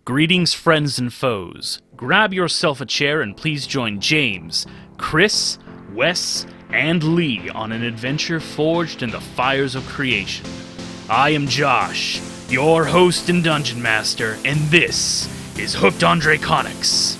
Greetings, friends and foes. Grab yourself a chair and please join James, Chris, Wes, and Lee on an adventure forged in the fires of creation. I am Josh, your host and dungeon master, and this is Hooked on Draconics.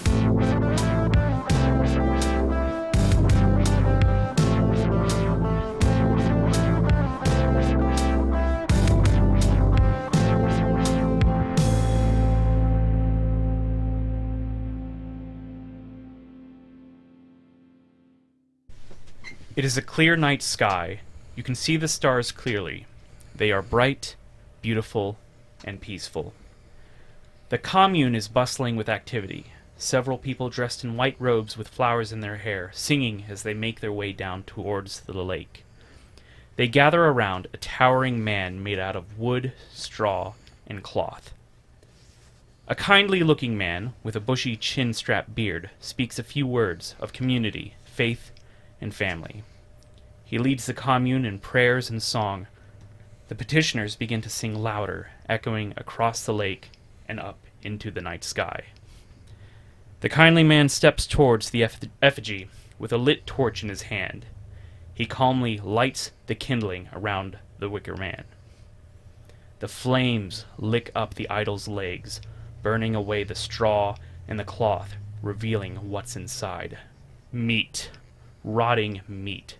It is a clear night sky. You can see the stars clearly. They are bright, beautiful, and peaceful. The commune is bustling with activity. Several people dressed in white robes with flowers in their hair, singing as they make their way down towards the lake. They gather around a towering man made out of wood, straw, and cloth. A kindly-looking man with a bushy chin-strap beard speaks a few words of community, faith, and family. He leads the commune in prayers and song. The petitioners begin to sing louder, echoing across the lake and up into the night sky. The kindly man steps towards the effigy with a lit torch in his hand. He calmly lights the kindling around the wicker man. The flames lick up the idol's legs, burning away the straw and the cloth, revealing what's inside. Meat. Rotting meat.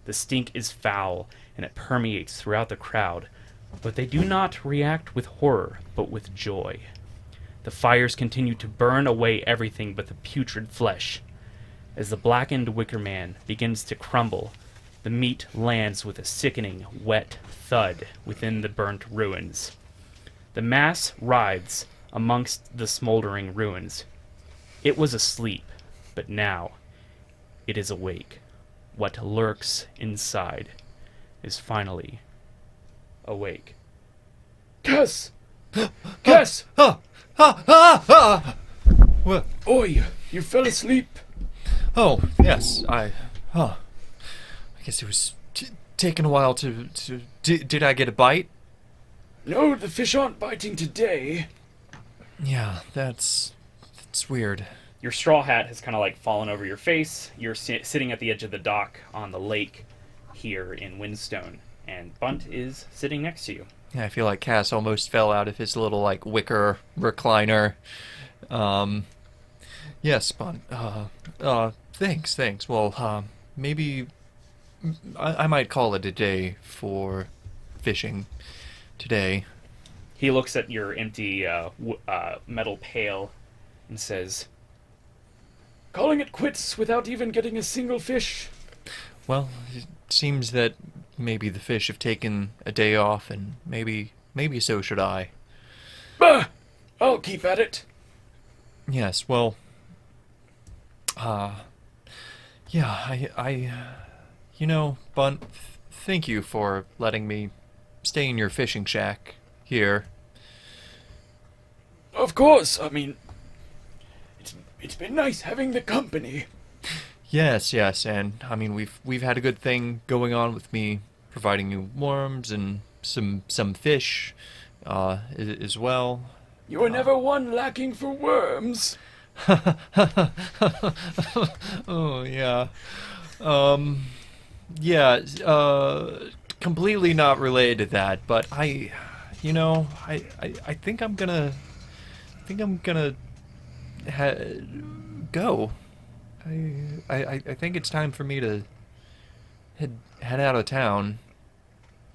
The stink is foul, and it permeates throughout the crowd, but they do not react with horror, but with joy. The fires continue to burn away everything but the putrid flesh. As the blackened wicker man begins to crumble, the meat lands with a sickening, wet thud within the burnt ruins. The mass writhes amongst the smoldering ruins. It was asleep, but now it is awake. What lurks inside is finally awake. Cass! Cass! What? Oi, you fell asleep. Oh, yes, I guess it was taking a while to did I get a bite? No, the fish aren't biting today. Yeah, that's weird. Your straw hat has kind of like fallen over your face. You're sitting at the edge of the dock on the lake here in Windstone, and Bunt is sitting next to you. Yeah, I feel like Cass almost fell out of his little like wicker recliner. Yes, Bunt. Thanks. Well, maybe I might call it a day for fishing today. He looks at your empty metal pail and says, Calling it quits without even getting a single fish. Well, it seems that maybe the fish have taken a day off, and maybe so should I. Bah! I'll keep at it. Yes, well, yeah, I Bunt, thank you for letting me stay in your fishing shack here. Of course, I mean, it's been nice having the company. Yes, and I mean we've had a good thing going on with me providing you worms and some fish, as well. You were never one lacking for worms. Oh yeah, completely not related to that, but I think I'm gonna go. I think it's time for me to head out of town.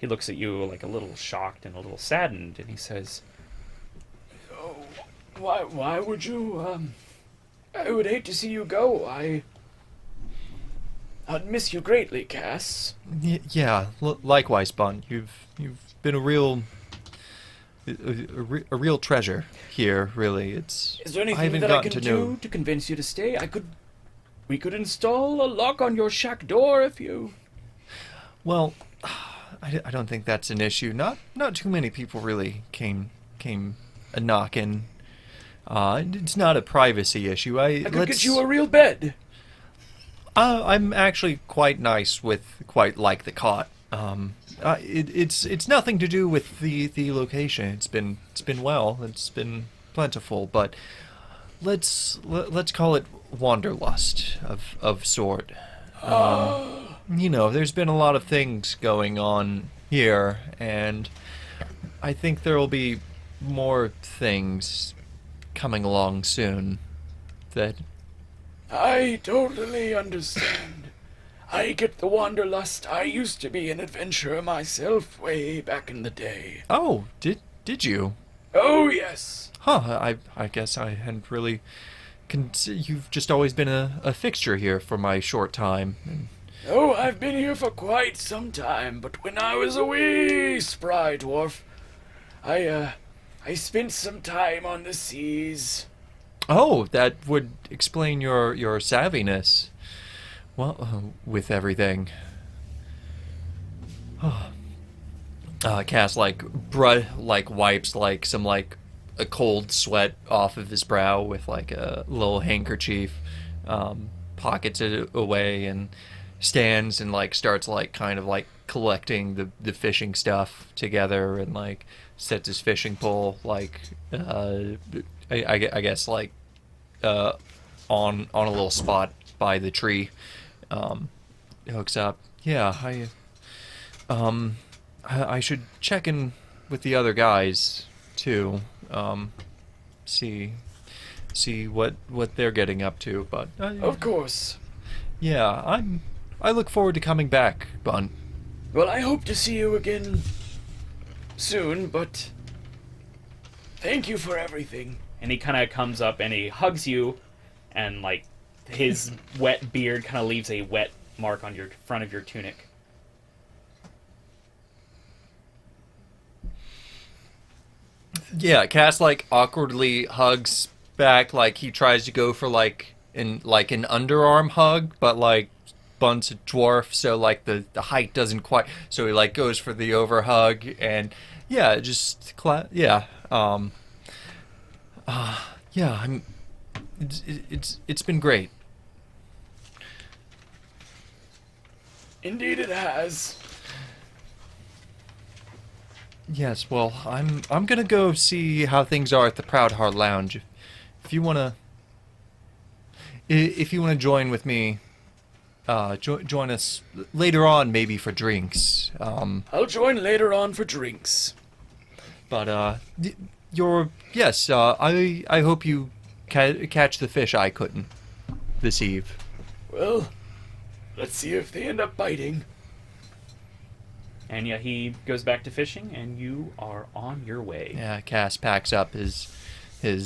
he looks at you like a little shocked and a little saddened, and he says, Oh, why would you, I would hate to see you go. I'd miss you greatly, Cass. Yeah, likewise, Bun. You've been a real treasure here, really. Is there anything that I can do to convince you to stay? We could install a lock on your shack door if you... Well, I don't think that's an issue. Not too many people really came a knocking. It's not a privacy issue. I could get you a real bed. I'm actually quite like the cot. It's nothing to do with the location. It's been well. It's been plentiful, but let's call it wanderlust of sort. There's been a lot of things going on here, and I think there will be more things coming along soon. That I totally understand. I get the wanderlust. I used to be an adventurer myself way back in the day. Oh, did you? Oh, yes. Huh, I guess I hadn't really... You've just always been a fixture here for my short time. Oh, I've been here for quite some time, but when I was a wee spry dwarf, I spent some time on the seas. Oh, that would explain your savviness. Well, with everything. Cass wipes some a cold sweat off of his brow with a little handkerchief, pockets it away, and stands and starts collecting the fishing stuff together, and sets his fishing pole I guess on a little spot by the tree. Hooks up. Yeah, I should check in with the other guys too. See what they're getting up to, but Of course. yeah, I look forward to coming back, Bunt. Well, I hope to see you again soon, but thank you for everything. And he kind of comes up and he hugs you, and his wet beard kind of leaves a wet mark on your front of your tunic. Yeah, Cass awkwardly hugs back, he tries to go for an underarm hug, but Bunt's a dwarf, so the height doesn't quite, so he goes for the over hug, and yeah, just yeah, yeah, it's been great. Indeed it has. Yes, well, I'm gonna go see how things are at the Proud Heart Lounge. If you wanna join with me, join us later on, maybe for drinks. I'll join later on for drinks. But I hope you catch the fish I couldn't this eve. Well, let's see if they end up biting. And yeah, he goes back to fishing, and you are on your way. Yeah, Cass packs up his a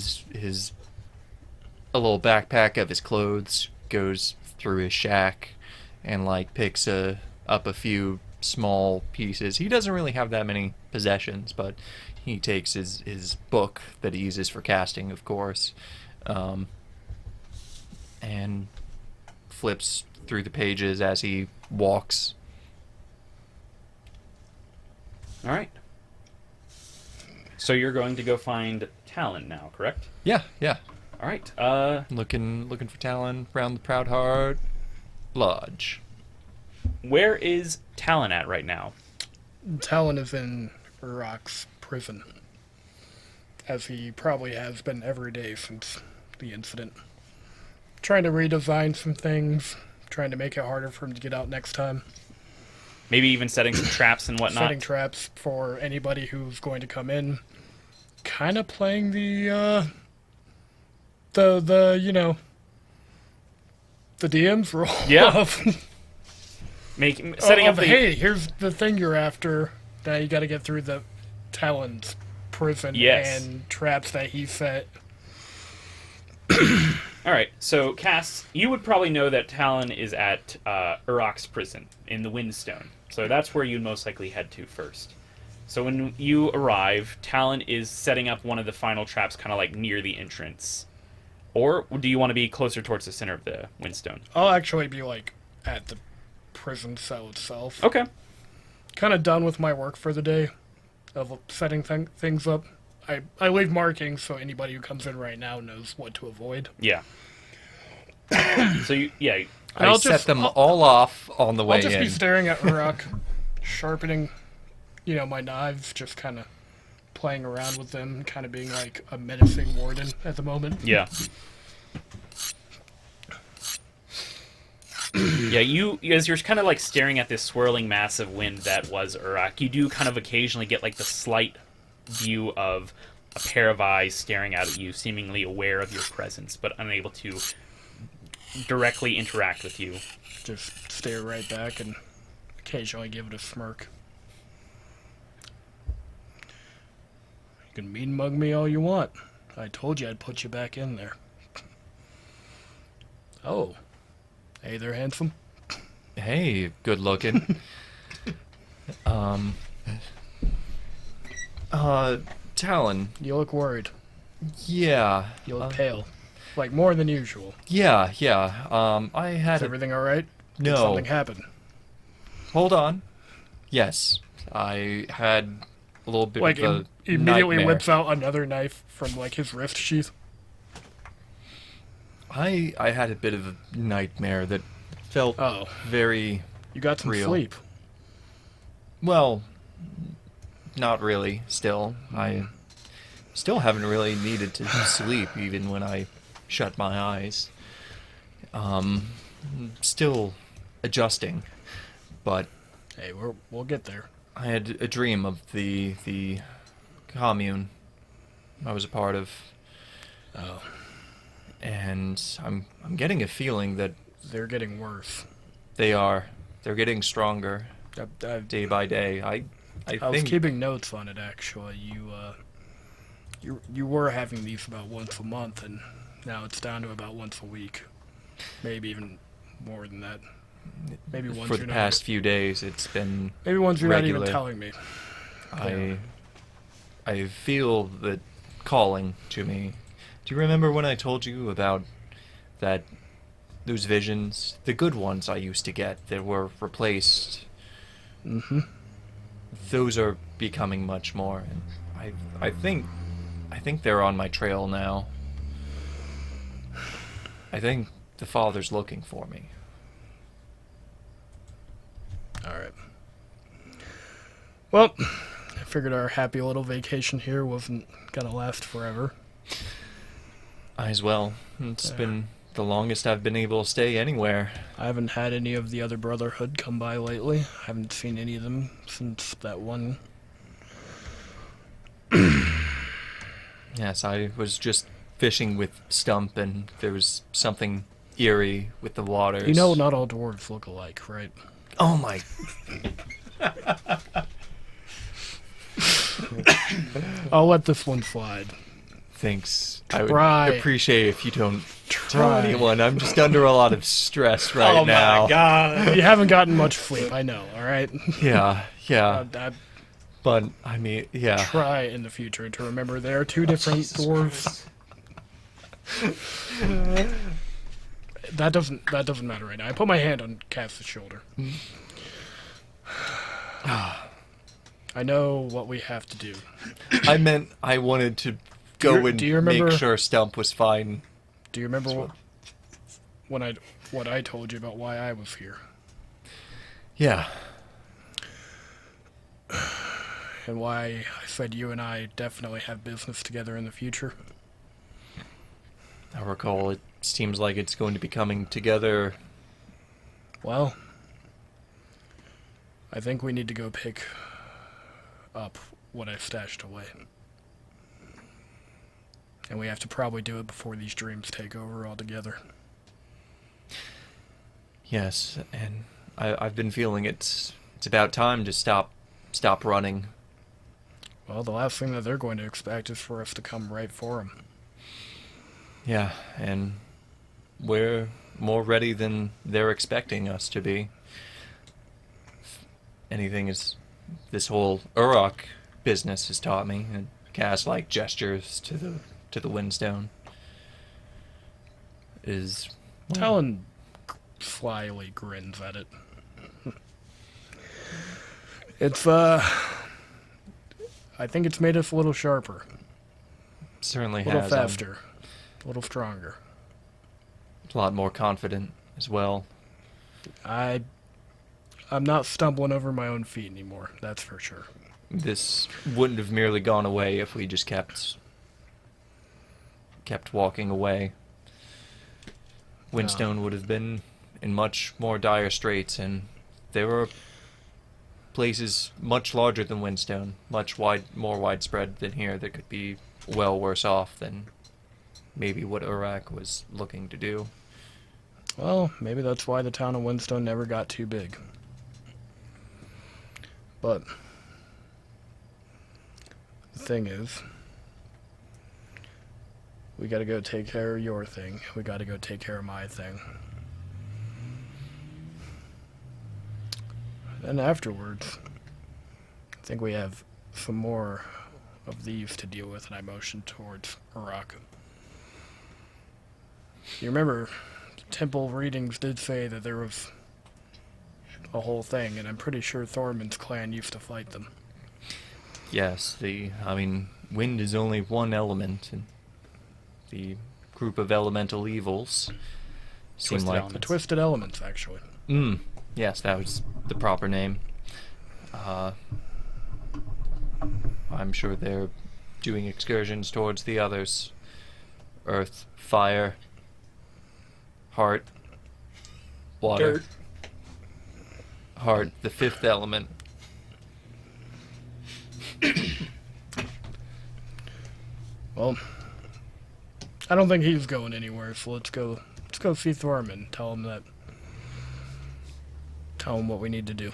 little backpack of his clothes, goes through his shack, and picks up a few small pieces. He doesn't really have that many possessions, but he takes his book that he uses for casting, of course, and flips through the pages as he walks. All right. So you're going to go find Talon now, correct? Yeah. All right. Looking for Talon around the Proud Heart Lodge. Where is Talon at right now? Talon is in Rock's prison, as he probably has been every day since the incident. Trying to redesign some things, trying to make it harder for him to get out next time. Maybe even setting some traps and whatnot. Setting traps for anybody who's going to come in. Kind of playing the DM's role. Yeah. Setting up the... Hey, here's the thing you're after. That you got to get through the Talon's prison. Yes. And traps that he set. All right, so Cass, you would probably know that Talon is at Urok's prison in the Windstone. So that's where you'd most likely head to first. So when you arrive, Talon is setting up one of the final traps kind of near the entrance. Or do you want to be closer towards the center of the Windstone? I'll actually be at the prison cell itself. Okay. Kind of done with my work for the day of setting things up. I leave markings so anybody who comes in right now knows what to avoid. Yeah. So I set them all off on the way in. I'll just be staring at Urok, sharpening, my knives, just kind of playing around with them, kind of being like a menacing warden at the moment. Yeah. Yeah, you as you're kind of like staring at this swirling mass of wind that was Uruk, you do kind of occasionally get like the slight view of a pair of eyes staring out at you, seemingly aware of your presence, but unable to directly interact with you. Just stare right back and occasionally give it a smirk. You can mean mug me all you want. I told you I'd put you back in there. Oh. Hey there, handsome. Hey, good looking. Talon. You look worried. Yeah. You look pale. Like more than usual. Yeah. I had Is everything alright? Did No. something happen? Hold on. Yes, I had a little bit Like, of a immediately nightmare. whips out another knife from, like, his wrist sheath. I had a bit of a nightmare that felt Oh. very You got some Real. sleep. well. Not really. Still, I still haven't really needed to sleep, even when I shut my eyes. Still adjusting, but Hey, we'll get there. I had a dream of the commune I was a part of, Oh. and I'm getting a feeling that They're getting worse. they're getting stronger I day by day. I was think keeping notes on it, actually. You were having these about once a month, and now it's down to about once a week. Maybe even more than that. Maybe ones for you're the past few days it's been maybe ones you're not even regular. telling me. I feel the calling to me. Do you remember when I told you about those visions, the good ones I used to get that were replaced? Mm-hmm. Those are becoming much more, and I think they're on my trail now. I think the Father's looking for me. Alright. Well, I figured our happy little vacation here wasn't gonna last forever. I as well. It's been the longest I've been able to stay anywhere. I haven't had any of the other Brotherhood come by lately. I haven't seen any of them since that one. Yes, I was just fishing with Stump, and there was something eerie with the waters. You know not all dwarves look alike, right? Oh my... I'll let this one slide. Thanks. I Try. would appreciate if you don't tell Try. anyone. I'm just under a lot of stress right now. God. You haven't gotten much sleep, I know, alright? Yeah. I But, I mean, yeah. try in the future to remember there are two different dwarves. That doesn't matter right now. I put my hand on Cass's shoulder. I know what we have to do. I meant I wanted to go and do you remember- make sure Stump was fine. Do you remember what I told you about why I was here? Yeah. And why I said you and I definitely have business together in the future? I recall it seems like it's going to be coming together. Well, I think we need to go pick up what I stashed away. And we have to probably do it before these dreams take over altogether. Yes, and I've been feeling it's about time to stop running. Well, the last thing that they're going to expect is for us to come right for them. Yeah, and we're more ready than they're expecting us to be. Anything is this whole Uruk business has taught me, and Cass like gestures to the Windstone is Talon slyly grins at it. It's, I think it's made us a little sharper, certainly a little has. faster, a little stronger. I'm a lot more confident as well. I'm not stumbling over my own feet anymore, that's for sure. this wouldn't have merely gone away if we just kept walking away. Windstone would have been in much more dire straits, and there were places much larger than Windstone, more widespread than here, that could be well worse off than maybe what Iraq was looking to do. Well, maybe that's why the town of Windstone never got too big. But the thing is, we gotta go take care of your thing. We gotta go take care of my thing. And afterwards, I think we have some more of these to deal with, and I motion towards Iraq. You remember, temple readings did say that there was a whole thing, and I'm pretty sure Thormund's clan used to fight them. Yes, wind is only one element, and the group of elemental evils seem Twisted like... elements. The Twisted Elements, actually. Yes, that was the proper name. I'm sure they're doing excursions towards the others. Earth, fire, heart, water. Dirt. Heart, the fifth element. Well, I don't think he's going anywhere, so let's go see Thormund. Tell him what we need to do.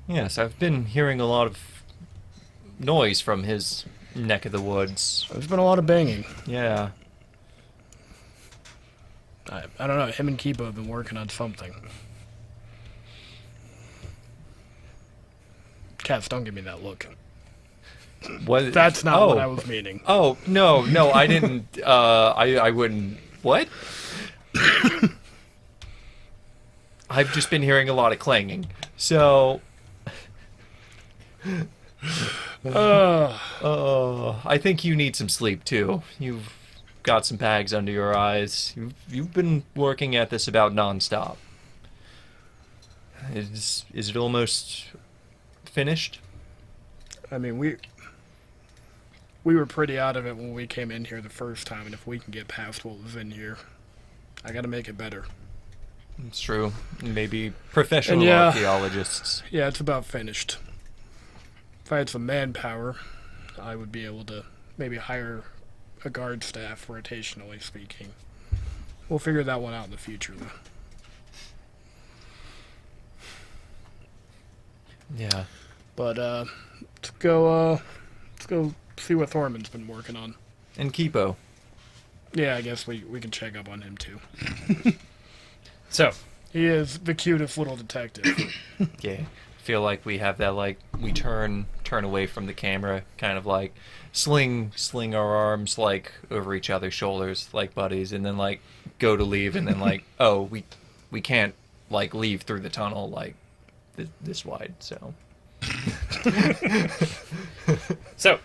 Yes, I've been hearing a lot of noise from his neck of the woods. There's been a lot of banging. Yeah. I don't know, him and Kipo have been working on something. Cass, don't give me that look. What? That's not what I was meaning. Oh, no, I didn't, I wouldn't... What? I've just been hearing a lot of clanging, so... I think you need some sleep, too. You've got some bags under your eyes. You've been working at this about nonstop. Is it almost finished? I mean, we were pretty out of it when we came in here the first time, and if we can get past what was in here, I gotta make it better. It's true. Maybe professional And yeah. archaeologists. Yeah, it's about finished. If I had some manpower, I would be able to maybe hire a guard staff, rotationally speaking. We'll figure that one out in the future, though. Yeah. But let's go see what Thormund's been working on. And Kipo. Yeah, I guess we can check up on him too. So, He is the cutest little detective. Yeah. Feel like we have that, like, we turn away from the camera, kind of like sling our arms like over each other's shoulders like buddies, and then like go to leave, and then like, oh, we can't like leave through the tunnel like this wide, so. So,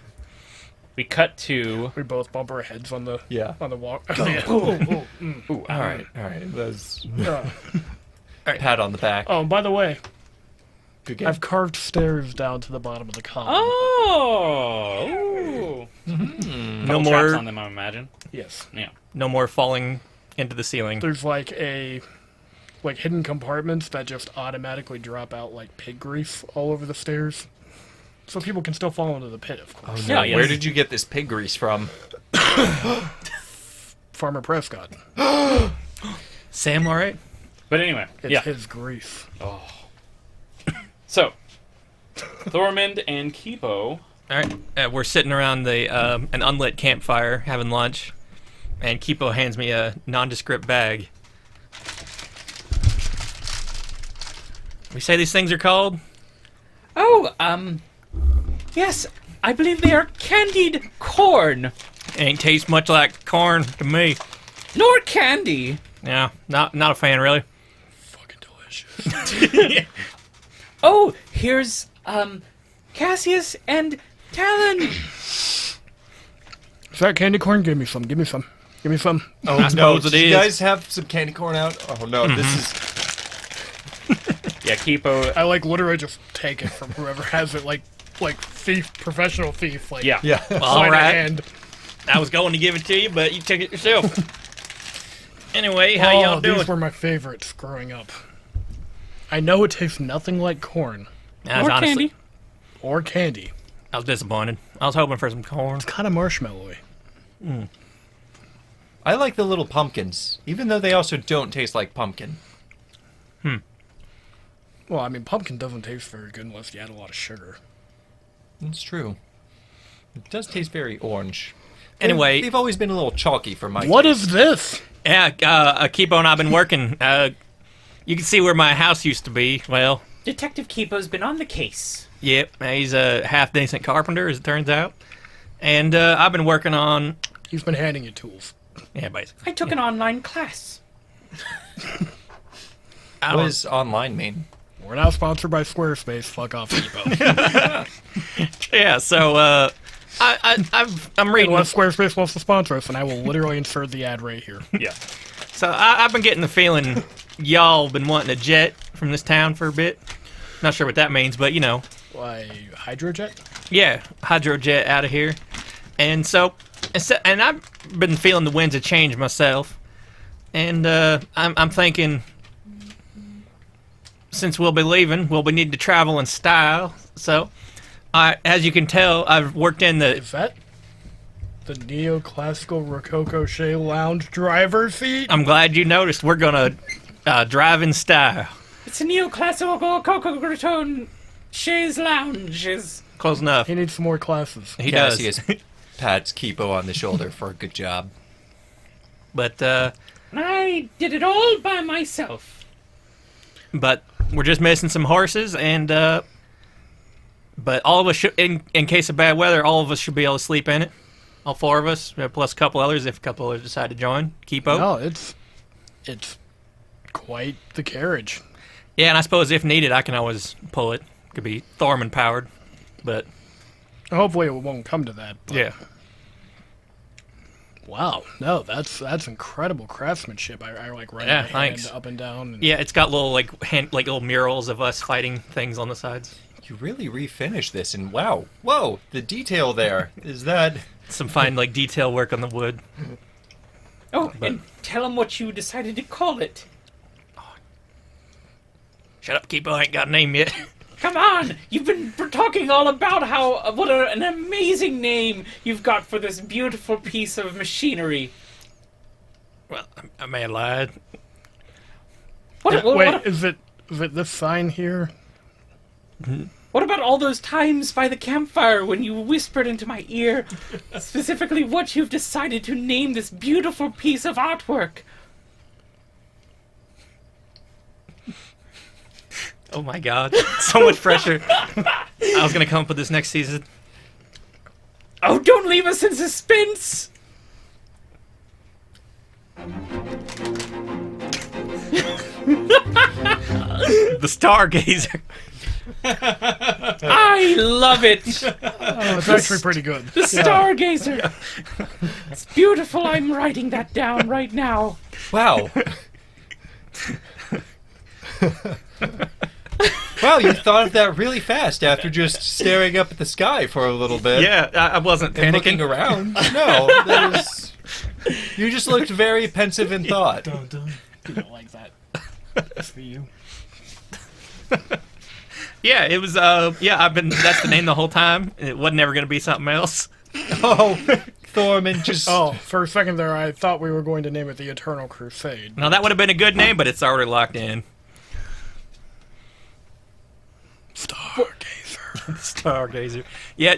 we cut to... We both bump our heads on the walk. Ooh, All right. That's Uh, pat on the back. oh, and by the way, Good game. I've carved stairs down to the bottom of the column. Oh! Ooh. Mm. No Couple more- traps on them, I imagine. Yes. Yeah. No more falling into the ceiling. There's like hidden compartments that just automatically drop out like pig grease all over the stairs. So people can still fall into the pit, of course. No, Yeah, where yes. did you get this pig grease from? Farmer Prescott. Sam, all right? But anyway, It's yeah. his grease. So, Thormund and Kipo... All right. We're sitting around an unlit campfire having lunch, and Kipo hands me a nondescript bag. We say these things are called? Oh, yes, I believe they are candied corn. Ain't taste much like corn to me. Nor candy. Yeah, not a fan, really. Fucking delicious. Oh, here's, Cassius and Talon. Is that candy corn? Give me some. Give me some. Give me some. Oh I suppose it did you is. guys have some candy corn out? Oh no, this is Yeah, Kipo... I like literally just take it from whoever has it like like thief, professional thief. Like, Yeah. Yeah. All sleight of right. hand. I was going to give it to you, but you took it yourself. Anyway, how y'all doing? These were my favorites growing up. I know it tastes nothing like corn I was Or honestly, candy. or candy. I was disappointed. I was hoping for some corn. It's kind of marshmallowy. I like the little pumpkins, even though they also don't taste like pumpkin. Well, I mean, pumpkin doesn't taste very good unless you add a lot of sugar. It's true. It does taste very orange. Anyway, They've always been a little chalky for my What taste. is this? yeah, Keepo and I've been working. You can see where my house used to be. Well, Detective Kipo's been on the case. yep, he's a half-decent carpenter, as it turns out. And I've been working on... He's been handing you tools. Yeah, basically. I took an online class. I What don't- does online mean? We're not sponsored by Squarespace. Fuck off, Depot. Yeah, so I'm reading... Unless Squarespace wants to sponsor us, and I will literally insert the ad right here. Yeah. So I've been getting the feeling y'all been wanting a jet from this town for a bit. Not sure what that means, but you know. Why, hydrojet? Yeah, hydrojet out of here. And so, and I've been feeling the winds of change myself. And I'm thinking, since we'll be leaving, we'll be need to travel in style. So, as you can tell, I've worked in the... Is that the neoclassical Rococo Shea Lounge driver seat? I'm glad you noticed. We're gonna drive in style. It's a neoclassical Coco Chaise Lounge. Close enough. He needs some more classes. He does. Cassius pats Kipo on the shoulder for a good job. But I did it all by myself. we're just missing some horses, and but all of us should, in case of bad weather, all of us should be able to sleep in it. All four of us, plus a couple others if a couple others decide to join. Kipo. No, it's quite the carriage. Yeah, and I suppose if needed, I can always pull it. Could be Thorman powered, but Hopefully it won't come to that. But yeah. Wow, no, that's incredible craftsmanship. I like running Yeah, my hand thanks. up and down. And Yeah, it's got little like little murals of us fighting things on the sides. You really refinished this, and wow, whoa, the detail there. Is that... Some fine like detail work on the wood. Oh, and tell him what you decided to call it. Shut up, Kipo. I ain't got a name yet. Come on! You've been talking all about how an amazing name you've got for this beautiful piece of machinery. Well, I may have lied. Wait, is it this sign here? What about all those times by the campfire when you whispered into my ear specifically what you've decided to name this beautiful piece of artwork? Oh my god. So much pressure. I was gonna come up with this next season. Oh, don't leave us in suspense! The Stargazer. I love it! Oh, it's actually pretty good. The Stargazer! It's beautiful, I'm writing that down right now. Wow. Wow, you thought of that really fast after just staring up at the sky for a little bit. Yeah, I wasn't And looking panicking. around. No, that was... You just looked very pensive in thought. You don't like that. That's for you. Yeah, it was. I've been. That's the name the whole time. It wasn't ever gonna be something else. Oh, Thorman just... Oh, for a second there, I thought we were going to name it the Eternal Crusade. Now that would have been a good name, but it's already locked in. Stargazer. Stargazer. Yeah,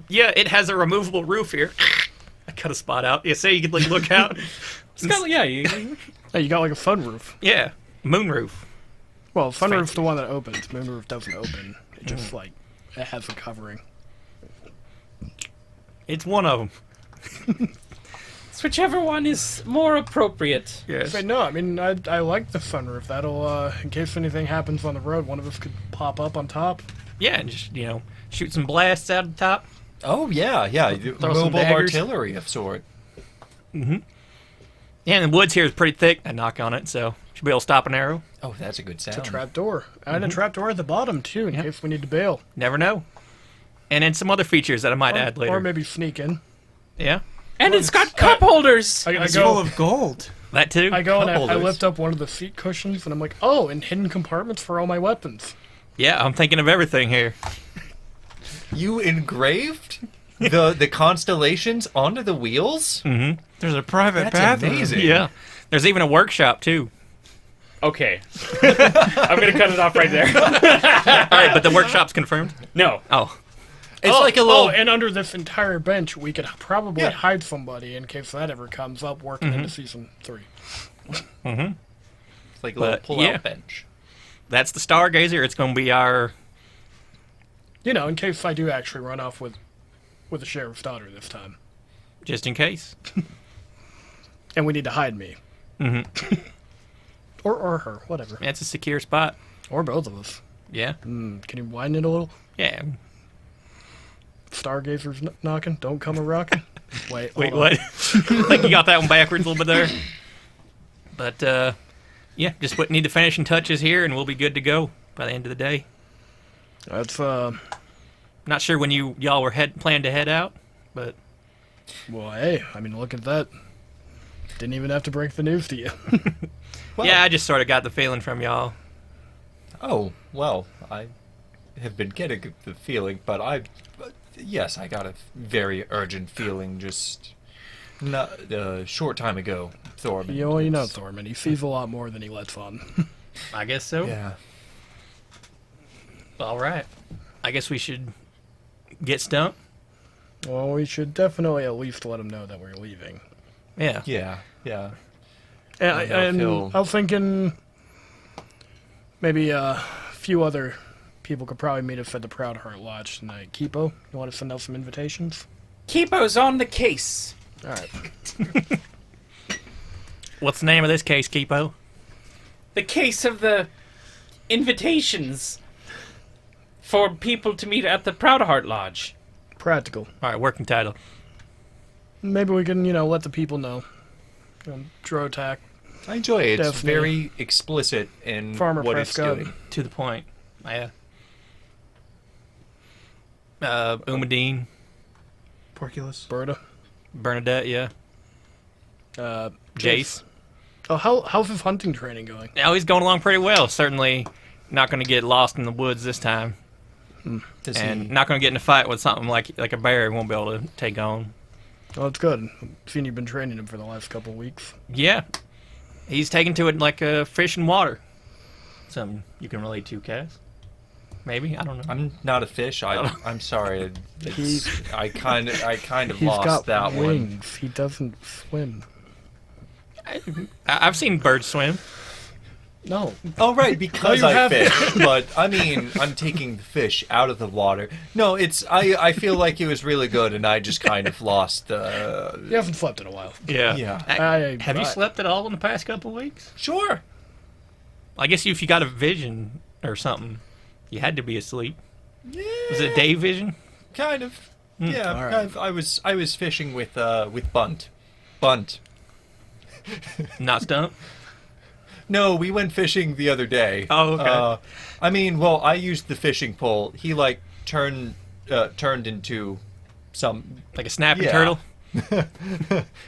it has a removable roof here. I cut a spot out. Yeah, so you could like look out. It's got, yeah, you, Hey, you got like a sunroof. Yeah, moon roof. Well, sunroof's the one that opens. Moonroof doesn't open. It just like it has a covering. It's one of them. it's whichever one is more appropriate. Yes. But no, I mean I like the sunroof. That'll in case anything happens on the road, one of us could pop up on top. Yeah, and just shoot some blasts out of the top. Oh, yeah. Throw some Mobile daggers. artillery of sort. Yeah, and the woods here is pretty thick. I knock on it, so should be able to stop an arrow. Oh, that's a good sound. It's a trap door. And a trap door at the bottom too, in case we need to bail. Never know. And then some other features that I might add later. Or maybe sneak in. Yeah, And it's got cup holders. I It's go, full of gold. that too. I go and I holders. lift up one of the seat cushions, and I'm like, oh, and hidden compartments for all my weapons. Yeah, I'm thinking of everything here. You engraved the constellations onto the wheels? There's a private That's bathroom. amazing. Yeah, there's even a workshop too. Okay. I'm going to cut it off right there. All right, but the workshop's confirmed. No. Oh, It's like a little. Oh, and under this entire bench, we could probably Yeah. hide somebody in case that ever comes up working into season 3. It's like a little But, pull-out yeah. bench. that's the Stargazer. It's going to be our. You know, in case I do actually run off with the sheriff's daughter this time. Just in case. And we need to hide me. Or her, whatever. It's a secure spot. Or both of us. Yeah. Can you widen it a little? Yeah. Stargazer's knocking. Don't come a rocking. Wait, Wait, hold on. what? I think you got that one backwards a little bit there. But, yeah, just what need the finishing touches here, and we'll be good to go by the end of the day. That's, Not sure when y'all were planned to head out, but well, hey, I mean, look at that. Didn't even have to break the news to you. Well, yeah, I just sort of got the feeling from y'all. Oh, well, I have been getting the feeling, but yes, I got a very urgent feeling just not a short time ago, Thorman. You know Thorman. He sees a lot more than he lets on. I guess so. Yeah. All right. I guess we should get stumped. Well, we should definitely at least let him know that we're leaving. Yeah. Yeah, yeah. And, know if and he'll- I was thinking maybe a few other people could probably meet us at the Proud Heart Lodge tonight. Kipo, you want to send out some invitations? Kipo's on the case. All right. What's the name of this case, Kipo? The case of the invitations for people to meet at the Proud Heart Lodge. Practical. All right, working title. Maybe we can, let the people know. Drotac, I enjoy it. It's Definitely. very explicit in Farmer what it's Prescott. doing. To the point. Yeah. Umadine, Porculus. Berta. Bernadette, yeah. Jace. Oh, how's his hunting training going? Now he's going along pretty well. Certainly not going to get lost in the woods this time. Does And he- not going to get in a fight with something like a bear he won't be able to take on. Oh, that's good. I've seen you've been training him for the last couple of weeks. Yeah. He's taken to it like fish and water. Something you can relate to, Cass. Maybe? I don't know. I'm not a fish. I'm sorry. I kind of He's lost got that one. wings. He doesn't swim. I've seen birds swim. No. Oh right, because you I haven't. fish. But I mean, I'm taking the fish out of the water. No, it's I feel like it was really good, and I just kind of lost. You haven't slept in a while. Yeah. Yeah. Have you slept at all in the past couple of weeks? Sure. I guess if you got a vision or something, you had to be asleep. Was it day vision? Kind of. Yeah. All right. I was fishing with Bunt. Bunt. Not stump? No, we went fishing the other day. Oh, okay. I mean, well, I used the fishing pole. He turned into some. Like a snapping Yeah. turtle?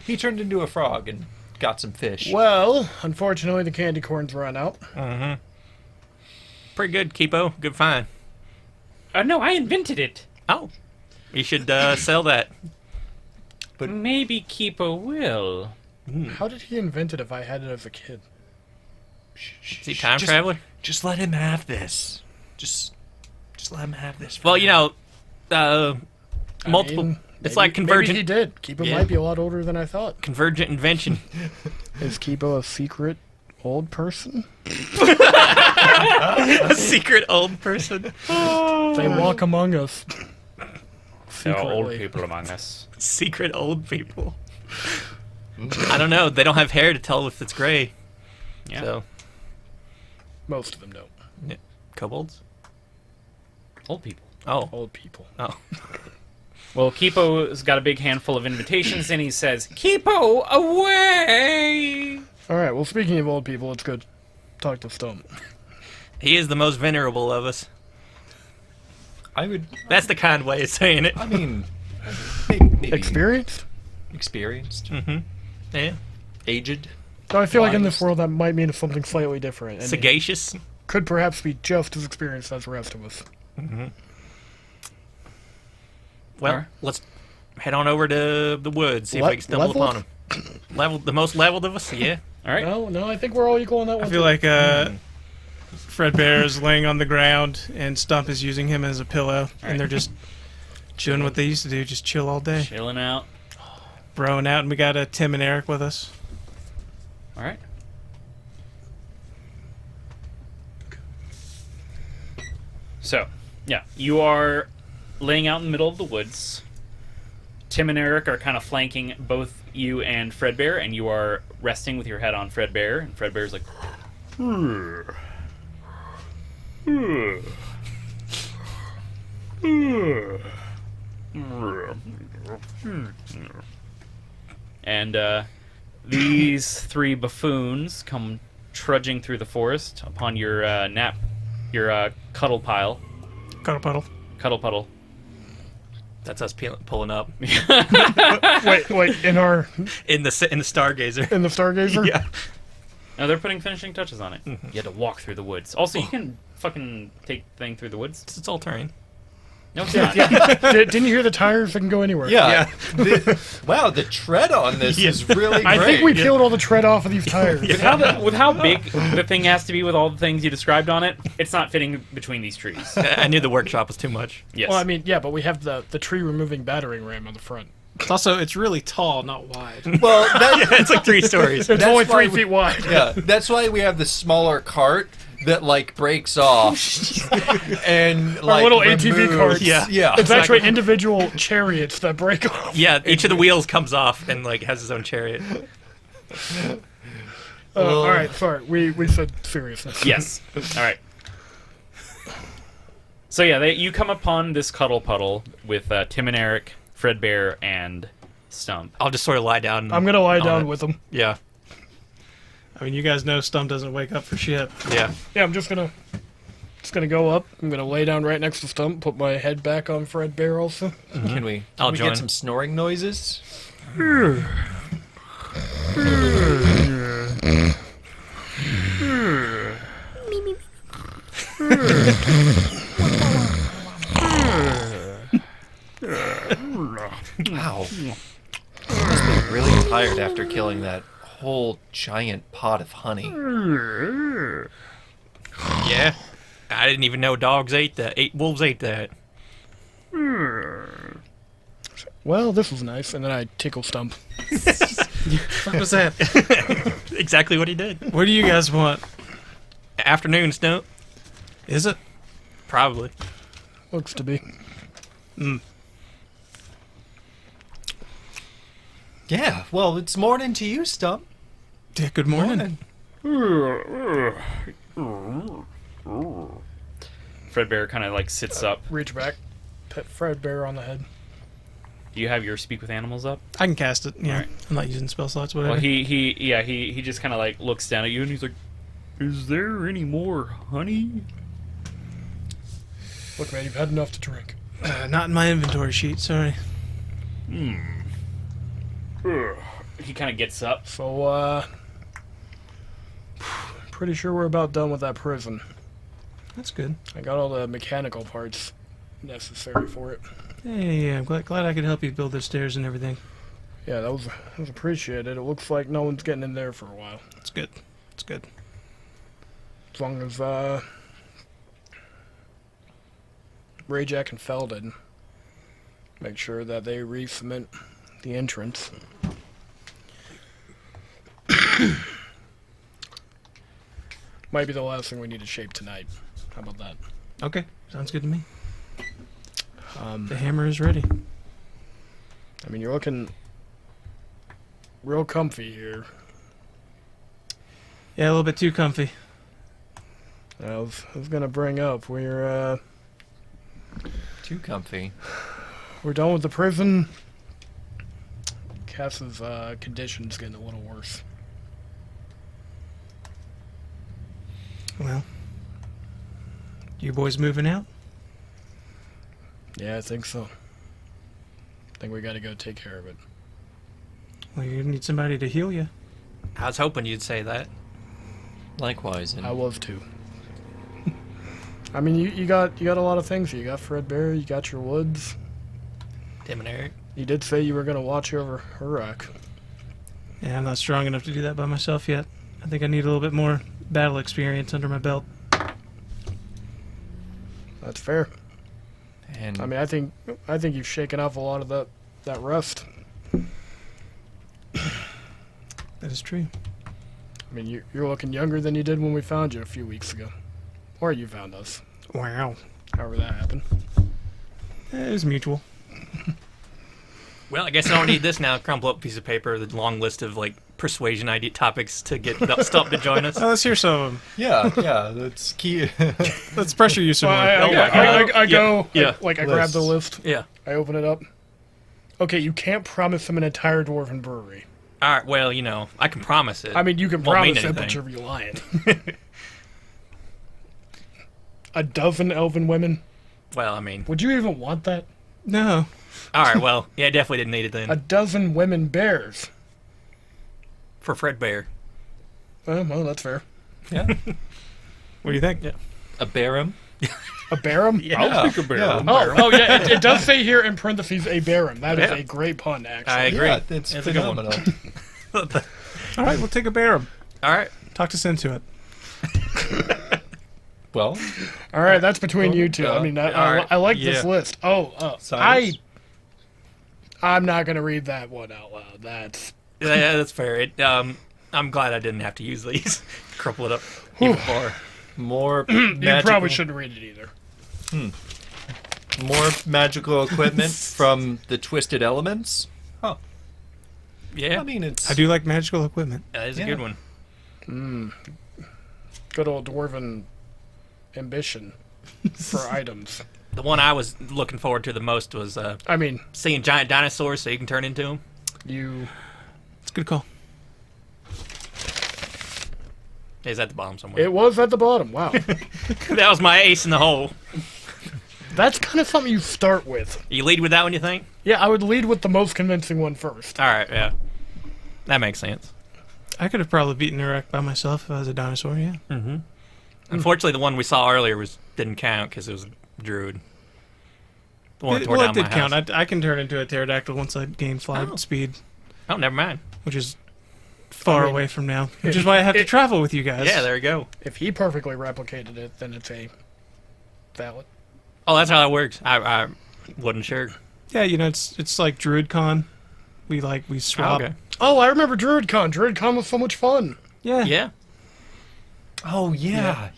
He turned into a frog and got some fish. Well, unfortunately, the candy corn's run out. Pretty good, Kipo. Good find. No, I invented it. Oh. You should sell that. But- Maybe Kipo will. How did he invent it if I had it as a kid? Is he time traveler? Just let him have this. Just let him have this. Well, multiple. I mean, it's maybe- like convergent. Maybe he did. Kipo Yeah. might be a lot older than I thought. Convergent invention. Is Kipo a secret old person? A secret old person. They walk among us. There are old Secretly. people among us. Secret old people. I don't know. They don't have hair to tell if it's gray. Yeah. So, Most of them don't. kobolds? Old people. Oh. Old people. Oh. Well, Kipo's got a big handful of invitations, and he says, Kipo, away! All right. Well, speaking of old people, let's go talk to Stone. He is the most venerable of us. I would. That's the kind way of saying it. I mean, maybe Experienced? experienced, Yeah. aged. No, I feel like in this Wise. world that might mean something slightly different. And it Sagacious. could perhaps be just as experienced as the rest of us. Well, Alright. let's head on over to the woods, see if Le- we can stumble leveled? upon them. The most leveled of us? Yeah. All right. No, I think we're all equal on that one. I feel like Fredbear is laying on the ground and Stump is using him as a pillow, Right. and they're just doing what they used to do, just chill all day, Chilling out. broing out. And we got Tim and Eric with us. All right. So, yeah, you are laying out in the middle of the woods. Tim and Eric are kind of flanking both you and Fredbear, and you are resting with your head on Fredbear, and Fredbear's like, and these three buffoons come trudging through the forest upon your your cuddle pile, Cuddle puddle. cuddle puddle. That's us pulling up wait, in in the Stargazer. the Stargazer? Yeah. No, they're putting finishing touches on it. You had to walk through the woods. Also, you can fucking take the thing through the woods. It's all terrain. No, it's not. Didn't you hear the tires? They can go anywhere. Yeah. Wow, the tread on this is really great. I think we peeled all the tread off of these tires. With how big the thing has to be with all the things you described on it, it's not fitting between these trees. I knew the workshop was too much. Yes. Well, I mean, yeah, but we have the tree removing battering ram on the front. It's really tall, not wide. Well, that, It's like 3 stories. It's only why 3 feet wide. yeah, that's why we have the smaller cart that like breaks off and like little ATV removes- carts. Yeah. It's actually individual chariots that break off. Yeah, each of the wheels comes off and like has his own chariot. All right, sorry. We said seriousness. Yes. All right. So yeah, you come upon this cuddle puddle with Tim and Eric, Fredbear, and Stump. I'll just sort of lie down. I'm gonna lie on down it. with them. Yeah. I mean, you guys know Stump doesn't wake up for shit. Yeah. Yeah, I'm just gonna go up. I'm gonna lay down right next to Stump. Put my head back on Fredbear also. Can we? I'll Can we join. get some snoring noises? Wow. You must be really tired after killing that whole giant pot of honey. Yeah. I didn't even know dogs ate that. Wolves ate that. Well, this was nice. And then I tickle Stump. What was that? Exactly what he did. What do you guys want? Afternoon snow. Is it? Probably. Looks to be. Yeah, well, it's morning to you, Stump. Yeah, good morning. Fredbear kind of like sits up. Reach back. Pet Fredbear on the head. Do you have your speak with animals up? I can cast it. Yeah, Alright. I'm not using spell slots. Whatever. Well, he just kind of like looks down at you and he's like, "Is there any more honey?" Look, man, you've had enough to drink. Not in my inventory sheet. Sorry. He kind of gets up. So, pretty sure we're about done with that prison. That's good. I got all the mechanical parts necessary for it. Yeah. I'm glad I could help you build the stairs and everything. Yeah, that was appreciated. It looks like no one's getting in there for a while. It's good. It's good. As long as, Rayjack and Feldon make sure that they re-cement the entrance. Might be the last thing we need to shape tonight. How about that? Okay. Sounds good to me. The hammer is ready. I mean, you're looking real comfy here. Yeah, a little bit too comfy. I was gonna bring up we're Too comfy. done with the prison. Cass's condition's getting a little worse. Well, you boys moving out? Yeah, I think so. I think we gotta go take care of it. Well, you need somebody to heal you. I was hoping you'd say that. Likewise, and I was too. I mean, you got a lot of things. You got Fredbear, you got your woods. Tim and Eric. You did say you were gonna watch over Uruk. Yeah, I'm not strong enough to do that by myself yet. I think I need a little bit more battle experience under my belt. That's fair. and I mean, I think you've shaken off a lot of that rust. That is true. I mean, you're looking younger than you did when we found you a few weeks ago. Or you found us. Wow. However that happened. It was mutual. Well, I guess I don't need this now. Crumple up a piece of paper, the long list of like persuasion idea topics to get Stump to join us. Let's hear some of them. yeah, that's key. Let's pressure you some more. I go, Yeah. I grab the list. Yeah. I open it up. Okay, you can't promise them an entire dwarven brewery. All right. Well, you know, I can promise it. I mean, you can Won't mean promise it, but anything. you're lying. A dozen elven women? Well, I mean, Would you even want that? No. all right. Well, yeah, I definitely didn't need it A then dozen women bears? for Fredbear. Well, that's fair. Yeah, What do you think? Yeah. a barum. A barum? Yeah. I'll take a barum. Oh, yeah, it does say here in parentheses a barum. That is Yeah. a great pun, actually. I agree. Yeah, it's That's a good one. phenomenal. All right, we'll take a Barum. All right. Talk us into it. Well, All right, that's between you two. I mean, all right. I like this Yeah. list. Silence. I'm not going to read that one out loud. That's... Yeah, that's fair. I'm glad I didn't have to use these. Crumple it up even more. more You magical, probably shouldn't read it either. more magical equipment from the Twisted Elements. Huh. Yeah, I mean, it's I do like magical equipment. that is Yeah. a good one. Good old dwarven ambition for items. The one I was looking forward to the most was I mean, seeing giant dinosaurs so you can turn into them. you... It's a good call. Is at the bottom somewhere. It was at the bottom. Wow. That was my ace in the hole. That's kind of something you start with. You lead with that one, you think? Yeah, I would lead with the most convincing one first. All right, yeah. That makes sense. I could have probably beaten Uruk by myself if I was a dinosaur, yeah. Mm-hmm. Unfortunately, the one we saw earlier didn't count because it was a druid. The one that tore Well, down it my did count. house. I can turn into a pterodactyl once I gain flight Oh. speed, Oh, never mind. which is far I mean, away from now. Which is why I have to travel with you guys. Yeah, there you go. If he perfectly replicated it, then it's a valid. Oh, that's how that works. I wasn't sure. Yeah, you know, it's like DruidCon. We swap. Okay. Oh, I remember DruidCon. DruidCon was so much fun. Yeah. Yeah. Oh yeah.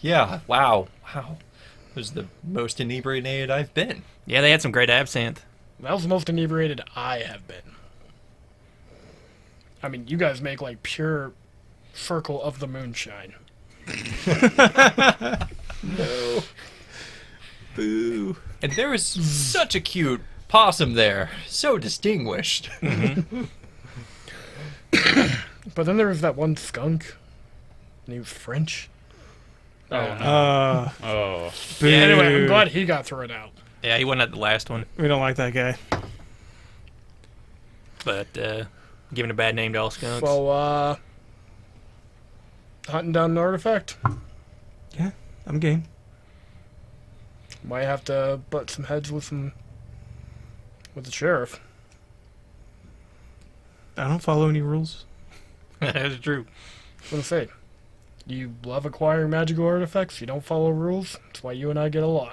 Wow. It was the most inebriated I've been. Yeah, they had some great absinthe. That was the most inebriated I have been. I mean, you guys make like pure circle of the moonshine. No. Boo. And there was such a cute possum there, so distinguished. But then there was that one skunk, and he was French. Oh, no. Oh. Oh. Yeah, Anyway, I'm glad he got thrown out. Yeah, he wasn't at the last one, We don't like that guy. but giving a bad name to all skunks. So, hunting down an artifact. Yeah, I'm game. Might have to butt some heads with the sheriff. I don't follow any rules. That's true. What do I say? You love acquiring magical artifacts. You don't follow rules. That's why you and I get along.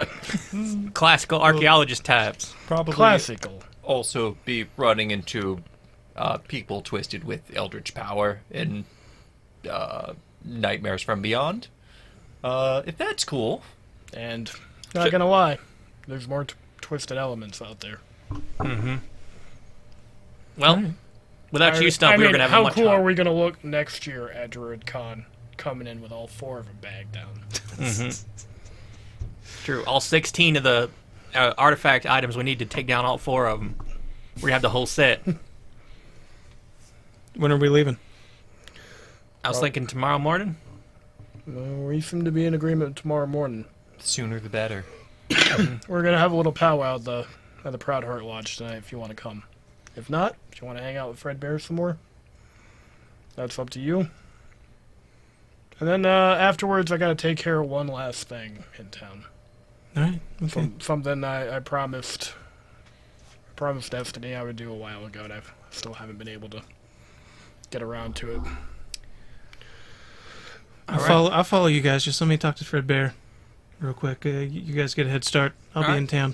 Classical archaeologist types. Probably Classical. also be running into people twisted with eldritch power and nightmares from beyond. If that's cool. And not gonna lie, there's more twisted elements out there. Mm-hmm. Well, without you, Stump, I we were mean, gonna have a how much cool hotter. are we gonna look next year at DruidCon, coming in with all 4 of them bagged down? Mm-hmm. True. All 16 of the artifact items we need to take down all 4 of them. We're gonna have the whole set. When are we leaving? I was thinking tomorrow morning. We seem to be in agreement tomorrow morning. The sooner the better. We're gonna have a little powwow at the Proud Heart Lodge tonight if you want to come. If not, if you want to hang out with Fred Bear some more, that's up to you. And then afterwards, I gotta take care of one last thing in town. All right. Okay. Something I promised Destiny I would do a while ago, and I still haven't been able to get around to it. I'll follow you guys. Just let me talk to Fred Bear real quick. You guys get a head start. I'll be right. in town.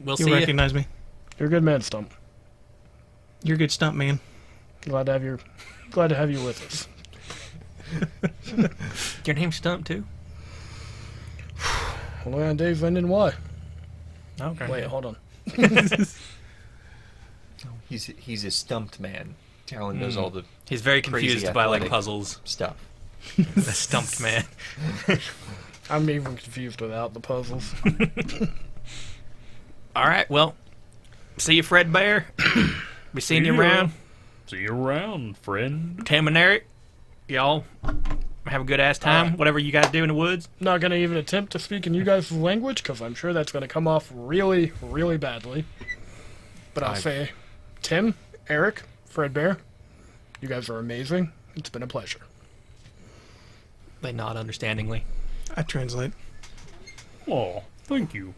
We'll You'll see you. recognize me. You're a good man, Stump. You're a good stump man. Glad to have you with us. Your name's Stump too? Only on days ending Y. Okay. Wait, hold on. He's a stumped man. Talon knows all the He's very crazy confused by like athletic puzzles. stuff. The stumped man. I'm even confused without the puzzles. All right. Well, see you, Fred Bear. Be seeing you around. See you around, friend. Tim and Eric, y'all have a good ass time. Whatever you guys do in the woods. Not gonna even attempt to speak in you guys' language because I'm sure that's gonna come off really, really badly. But I'll say, Tim, Eric, Fred Bear, you guys are amazing. It's been a pleasure. They nod understandingly. I translate. Oh, thank you.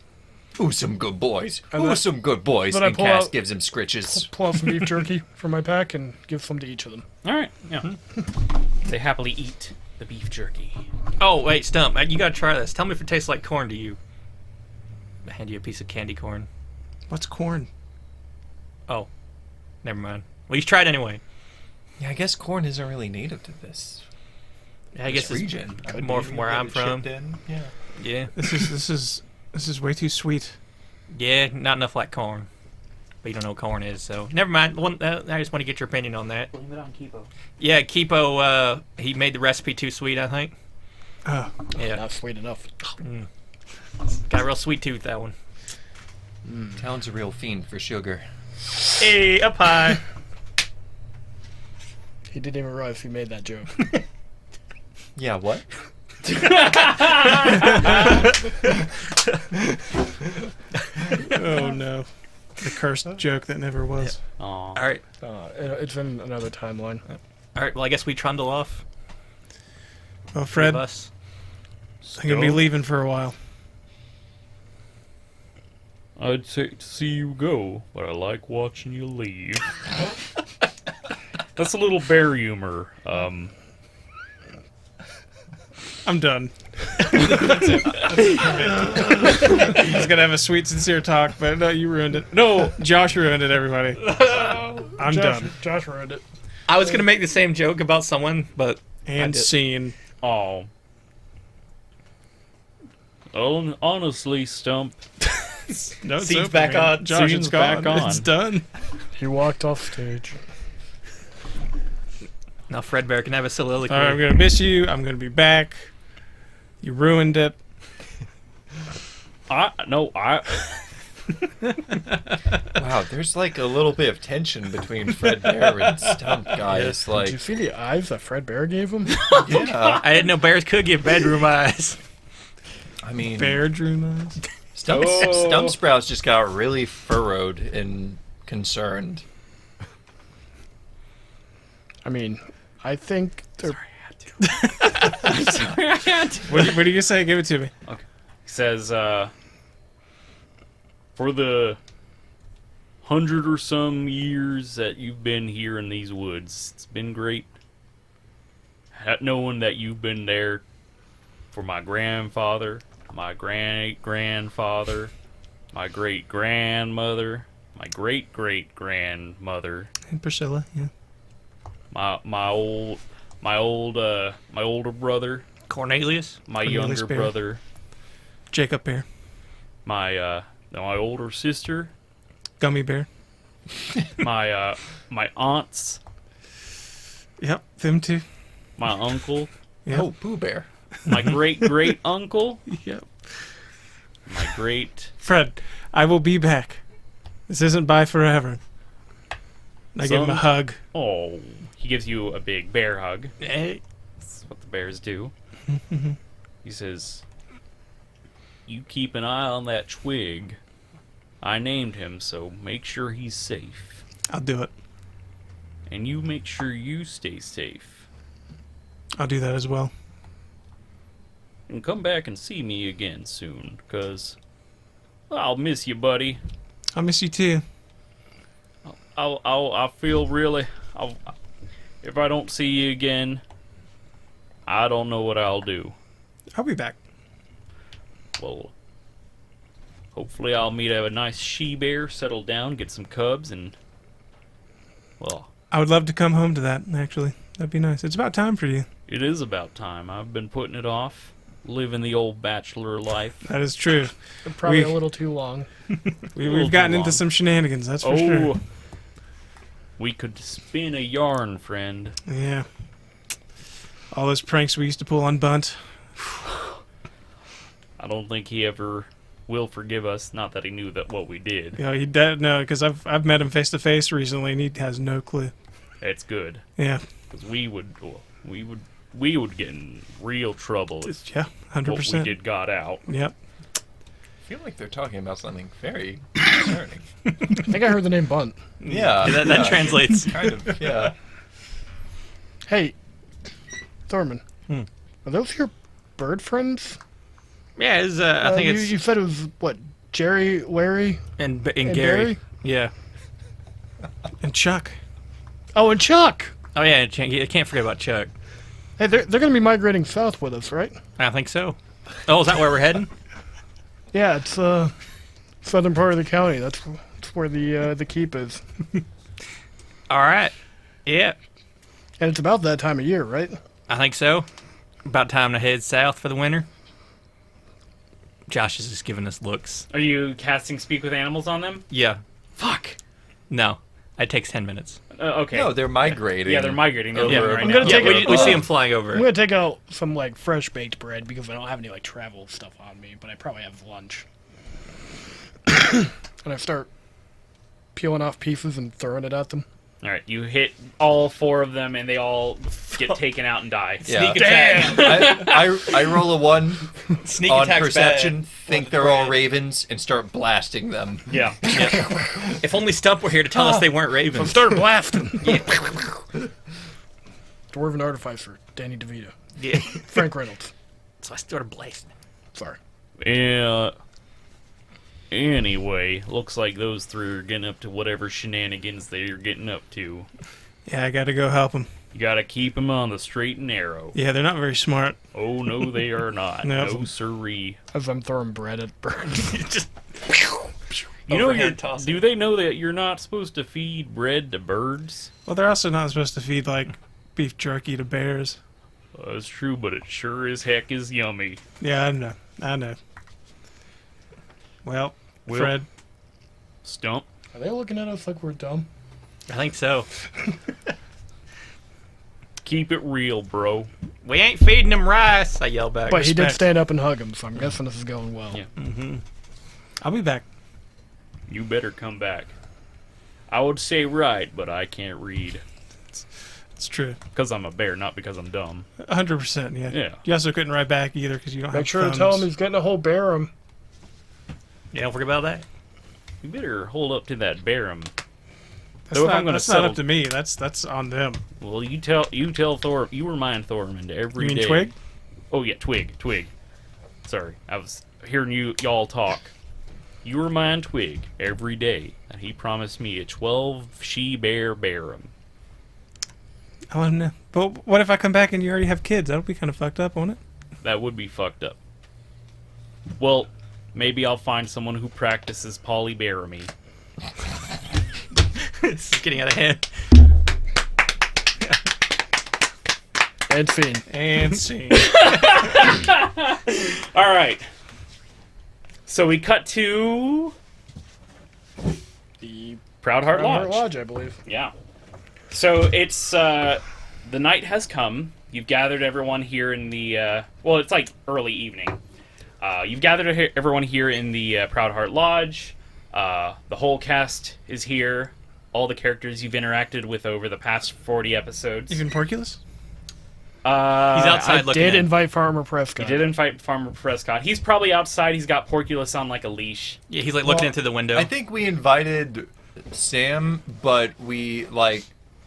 Ooh, some good boys. And Ooh, then- some good boys. then I And pull Cass out- gives him scritches. Pull out some beef jerky from my pack and give some to each of them. All right, yeah. They happily eat the beef jerky. Oh wait, Stump, you gotta try this. Tell me if it tastes like corn to you. I hand you a piece of candy corn. What's corn? Oh, never mind. Well, you try it anyway. Yeah, I guess corn isn't really native to this. I guess it's region. more from where I'm from. Yeah. Yeah, This is way too sweet. yeah, not enough like corn. But you don't know what corn is, so never mind. I just want to get your opinion on that. Blame it on Kipo. Yeah, Kipo, he made the recipe too sweet, I think. Oh, Yeah, Not sweet enough. got a real sweet tooth, that one. Talon's a real fiend for sugar. Hey, up high. He didn't even realize he made that joke. Yeah, what? oh no. The cursed joke that never was. Aw. All right, It's in another timeline. all right. Well, I guess we trundle off. Well, Three Fred, of I'm us. gonna be leaving for a while. I'd say to see you go, but I like watching you leave. That's a little bear humor. I'm done. He's gonna have a sweet, sincere talk, but no, you ruined it. No, Josh ruined it. Everybody, I'm done. Josh ruined it. I was gonna make the same joke about someone, but And did. scene. Oh. Honestly, Stump, No, it's Scene's over, back man. on. Josh, Scene's it's gone. back on. It's done. He walked off stage. now Fred Bear can have a soliloquy. All right, I'm gonna miss you. I'm gonna be back. You ruined it. Wow, there's like a little bit of tension between Fred Bear and Stump, guys. Did you Like, see the eyes that Fred Bear gave him? yeah. I didn't know bears could give bedroom eyes. I mean, Bear drew eyes. Stump Sprouts just got really furrowed and concerned. I mean, I think they're What do you say? Give it to me. He says, for the 100 or some years that you've been here in these woods, it's been great knowing that you've been there for my grandfather, my great-grandfather, my great-grandmother, my great-great-grandmother, And Priscilla, yeah. my older brother, Cornelius. my Cornelius younger Bear. brother, Jacob Bear. my older sister, Gummy Bear. my aunts, Yep, them too. my uncle, Yep. Oh, Pooh Bear. my great uncle, Yep. my great Fred, I will be back. This isn't bye forever. I give him a Son. hug. oh, he gives you a big bear hug. Hey. That's what the bears do. He says, you keep an eye on that twig. I named him, so make sure he's safe. I'll do it. And you make sure you stay safe. I'll do that as well. And come back and see me again soon, 'cause I'll miss you, buddy. I'll miss you too. I feel really... if I don't see you again, I don't know what I'll do. I'll be back. Well, hopefully I'll meet a nice she-bear, settle down, get some cubs, and... well, I would love to come home to that, actually. That'd be nice. It's about time for you. it is about time. I've been putting it off, living the old bachelor life. That is true. Probably We- a little too long. We've gotten too into long. some shenanigans, that's for Oh, sure. we could spin a yarn, friend. Yeah. All those pranks we used to pull on Bunt. I don't think he ever will forgive us. Not that he knew that what we did. You know, he does no, because I've met him face to face recently, and he has no clue. It's good, Yeah, because we would get in real trouble if yeah, what we 100%. did got out. Yep. I feel like they're talking about something very concerning. I think I heard the name Bunt. Yeah. That translates. Kind of, yeah. Hey, Thorman. Are those your bird friends? Yeah, it's, I think it's You said it was, what, Jerry, Larry, and and Gary. Barry? Yeah. And Chuck. Oh, and Chuck! Oh yeah, and I can't forget about Chuck. Hey, they're going to be migrating south with us, right? I think so. Oh, is that where we're heading? Yeah, it's southern part of the county. That's where the keep is. All right. Yeah, And it's about that time of year, right? I think so. About time to head south for the winter. Josh is just giving us looks. Are you casting Speak with Animals on them? Yeah. Fuck. No. It takes 10 minutes. Okay. No, they're migrating. Yeah, they're migrating. They're Over leaving a right I'm now. gonna Yeah, take we see him flying over. I'm going to take out some, like, fresh baked bread because I don't have any, like, travel stuff on me, but I probably have lunch. And I start peeling off pieces and throwing it at them. All right, you hit all 4 of them, and they all get taken out and die. Yeah. Sneak attack. I roll a 1 Sneak on attack's perception, bad. think they're all ravens, and start blasting them. Yeah. If only Stump were here to tell us they weren't So ravens. start blasting. Dwarven Artificer, Danny DeVito. Yeah. Frank Reynolds. So I started blasting. Sorry. Yeah. Anyway, looks like those 3 are getting up to whatever shenanigans they're getting up to. Yeah, I gotta go help him. You gotta keep them on the straight and narrow. Yeah, they're not very smart. Oh, no, they are not. No. No, sirree. As I'm throwing bread at birds. Just You know, overhand tossing. do they know that you're not supposed to feed bread to birds? Well, they're also not supposed to feed, like, beef jerky to bears. That's true, but it sure as heck is yummy. Yeah, I know. Well, Will? Fred, Stump? Are they looking at us like we're dumb? I think so. Keep it real, bro. We ain't feeding them rice, I yell back. But he did respect. stand up and hug him, so I'm guessing this is going well. Yeah. I'll be back. You better come back. I would say right, but I can't read. It's true. Because I'm a bear, not because I'm dumb. 100%, yeah. Yeah. You also couldn't write back either because you don't have Make sure thumbs. to tell him he's getting a whole Barum. Yeah, don't forget about that. You better hold up to that Barum. That's, So if not, I'm gonna that's not settle- up to me. That's on them. Well, you tell Thor. You remind Thormund every You day. mean Twig? Oh yeah, Twig. Sorry, I was hearing y'all talk. You remind Twig every day that he promised me a 12 she-bear Barum. I'll let him know. But what if I come back and you already have kids? That'll be kind of fucked up, won't it? That would be fucked up. Well, maybe I'll find someone who practices polybaramy. It's getting out of hand. And scene. And scene. All right. So we cut to The Proud Heart Heart Lodge. Lodge, I believe. Yeah. So it's the night has come. You've gathered everyone here in the well, it's like early evening. You've gathered everyone here in the Proud Heart Lodge. The whole cast is here. All the characters you've interacted with over the past 40 episodes. Even Porculus? He's outside I looking did in. invite Farmer He Prescott. did invite Farmer Prescott. He's probably outside. He's got Porculus on like a leash. Yeah, he's like looking in through the window. I think we invited Sam, but we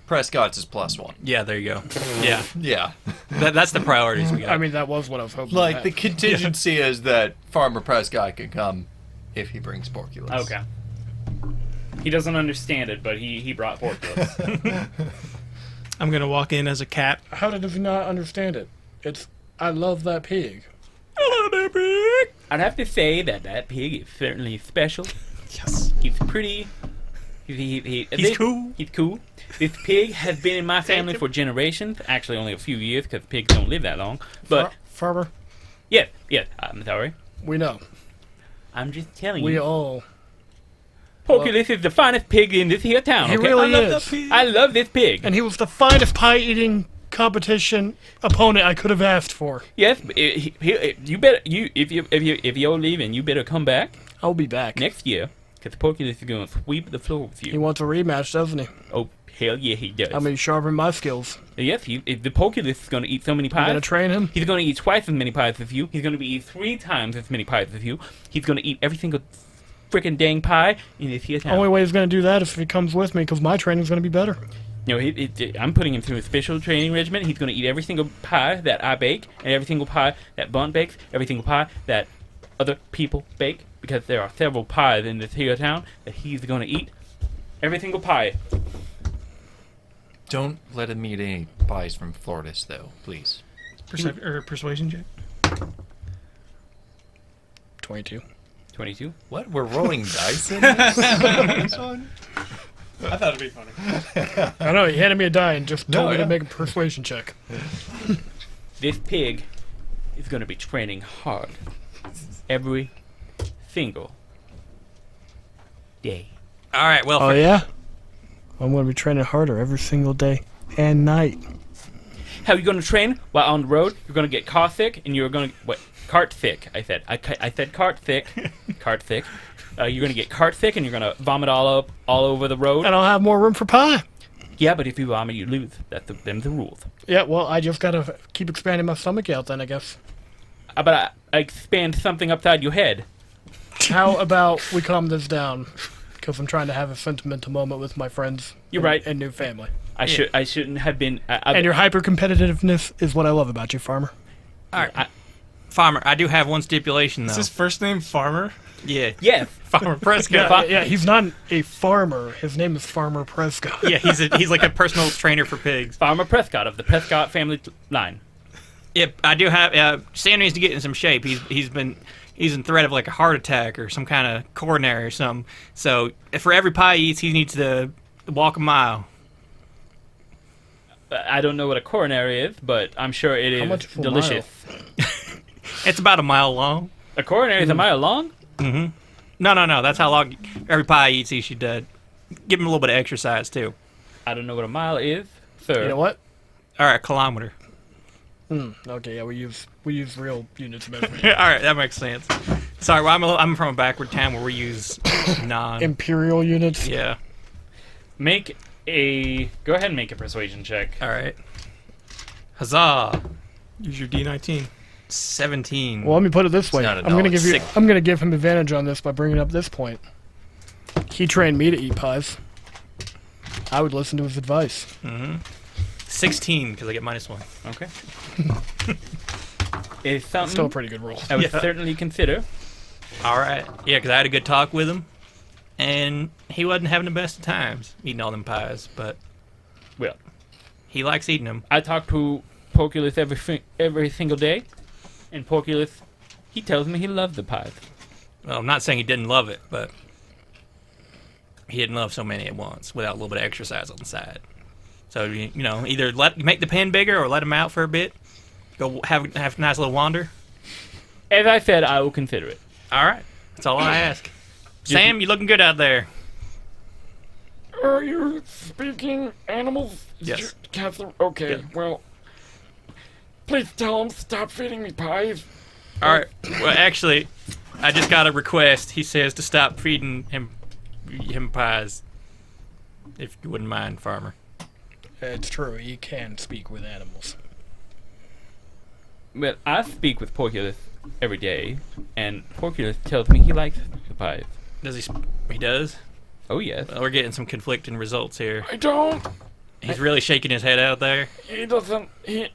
Prescott's is +1. Yeah, there you go. Yeah, Yeah. that's the priorities we got. I mean, that was what I was hoping. to Like have. the contingency is that Farmer Prescott can come if he brings Porculus. Okay. He doesn't understand it, but he brought Porculus. I'm gonna walk in as a cat. How did he not understand it? I love that pig. I'd have to say that pig is certainly special. Yes. He's pretty. He's cool. He's cool. This pig has been in my family for generations. Actually, only a few years because pigs don't live that long. But Farmer, yeah, I'm sorry. we know. I'm just telling We you. all. Porculus is the finest pig in this here town. He Okay? really I love is. that pig. I love this pig. And he was the finest pie-eating competition opponent I could have asked for. Yes, if you're leaving, you better come back I'll be back. next year because Porculus is going to sweep the floor with He you. wants a rematch, doesn't he? Oh, hell yeah, he does. I'm gonna sharpen my skills. Yes, if the Porculus is going to eat so many I'm gonna pies. train him. He's going to eat twice as many pies as you. He's going to eat 3 times as many pies as you. He's going to eat every single freaking dang pie in this here town. Only way he's gonna do that is if he comes with me, because my training's gonna be better. No, I'm putting him through a special training regimen. He's going to eat every single pie that I bake, and every single pie that Bunt bakes, every single pie that other people bake, because there are several pies in this here town that he's going to eat. Every single pie. Don't let him eat any pies from Floridas, though, please. Persuasion check. 22. 22. What? We're rolling dice in this one? I thought it'd be funny. I know, he handed me a die and just told No, me to yeah. make a persuasion check. This pig is going to be training hard every single day. All right, well, Oh, yeah? I'm gonna be training harder every single day and night. How are you going to train while on the road? You're going to get car sick, and you're going to cart sick. I said cart sick, cart sick. You're going to get cart sick, and you're going to vomit all over the road. And I'll have more room for pie. Yeah, but if you vomit, you lose. Them's the rules. Yeah, well, I just gotta keep expanding my stomach out then, I guess. But I expand something upside your head. How about we calm this down? Because I'm trying to have a sentimental moment with my friends. You're right. And new family. I shouldn't have been. And your hyper-competitiveness is what I love about you, Farmer. all right. Farmer, I do have one stipulation, though. Is his first name Farmer? Yeah. Yes. Farmer Prescott. Yeah, he's not a farmer. His name is Farmer Prescott. Yeah, he's like a personal trainer for pigs. Farmer Prescott of the Prescott family line. Yep, I do have. Sam needs to get in some shape. He's in threat of like a heart attack or some kind of coronary or something. So for every pie he eats, he needs to walk a mile. I don't know what a coronary is, but I'm sure it How is much for a delicious. It's about a mile long. A coronary is a mile long? No. That's how long every pie he eats. He should give him a little bit of exercise too. I don't know what a mile is, sir. You know what? All right, kilometer. Okay, yeah, we use real units of measurement. All right, that makes sense. Sorry, well, I'm from a backward town where we use non. Imperial units. Yeah. Go ahead and make a persuasion check. All right. Huzzah! Use your D19. 17. Well, let me put it this way. not a I'm gonna knowledge. I'm gonna give him advantage on this by bringing up this point. He trained me to eat pies. I would listen to his advice. 16 because I get -1. Okay. It's something Still a pretty good roll. I would Yeah. certainly consider. All right. Yeah, because I had a good talk with him, and he wasn't having the best of times eating all them pies, but Well, he likes eating them. I talk to Porculus every single day, and Porculus, he tells me he loves the pies. Well, I'm not saying he didn't love it, but he didn't love so many at once without a little bit of exercise on the side. So you know, either make the pen bigger or let him out for a bit. Go have a nice little wander. As I said, I will consider it. All right, that's all I ask. Sam, you looking good out there? Are you speaking animals? Yes. Catherine? Okay, Yeah. well, please tell him stop feeding me pies. All right. Well, actually, I just got a request. He says to stop feeding him pies. If you wouldn't mind, Farmer. It's true. He can speak with animals. Well, I speak with Porculus every day, and Porculus tells me he likes the pies. Does he? He does. Oh yes. Well, we're getting some conflicting results here. I don't. He's really shaking his head out there. He doesn't.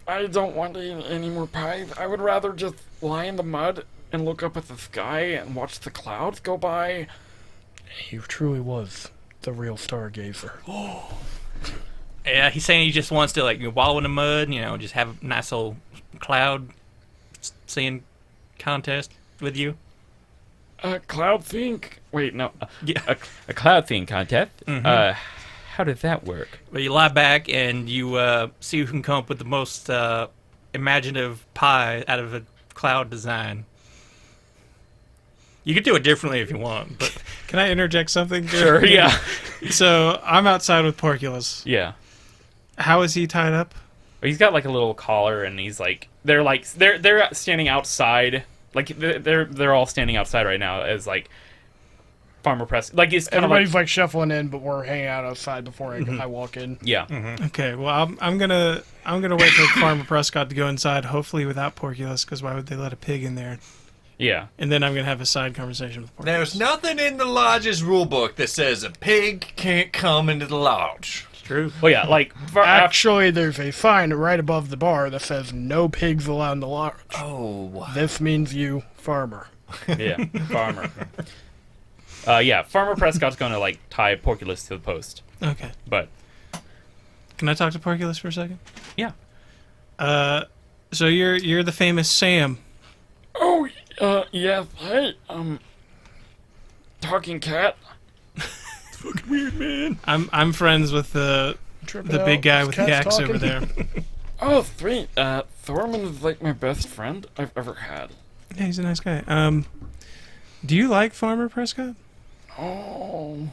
I don't want to eat any more pies. I would rather just lie in the mud and look up at the sky and watch the clouds go by. He truly was the real stargazer. Yeah, he's saying he just wants to like wallow in the mud, just have a nice old cloud seeing contest with you. Cloud think. Wait, no. Yeah. A cloud theme contest. Mhm. How does that work? But you lie back and you see who can come up with the most imaginative pie out of a cloud design. You could do it differently if you want, but Can I interject something? Sure. Yeah. So I'm outside with Porculus. Yeah. How is he tied up? He's got like a little collar, and he's like they're standing outside. Like they're all standing outside right now as like Farmer Press. Like it's kind of Everybody's like like shuffling in, but we're hanging out outside before I walk in. yeah. Okay, well I'm gonna wait for Farmer Prescott to go inside, hopefully without Porculus, because why would they let a pig in there? Yeah. And then I'm gonna have a side conversation with Porculus. There's nothing in the lodge's rulebook that says a pig can't come into the lodge. it's true. Well, yeah. Like Actually, there's a sign right above the bar that says "No pigs allowed in the lodge." Oh. This means you, farmer. yeah, Farmer. Yeah, Farmer Prescott's gonna like tie Porculus to the post, Okay. but Can I talk to Porculus for a second? yeah. So you're the famous Sam. Oh, yes. Hey, talking cat. I'm friends with the big guy with the axe over there. Oh, sweet. Thorman is like my best friend I've ever had. Yeah, he's a nice guy. Do you like Farmer Prescott? Oh.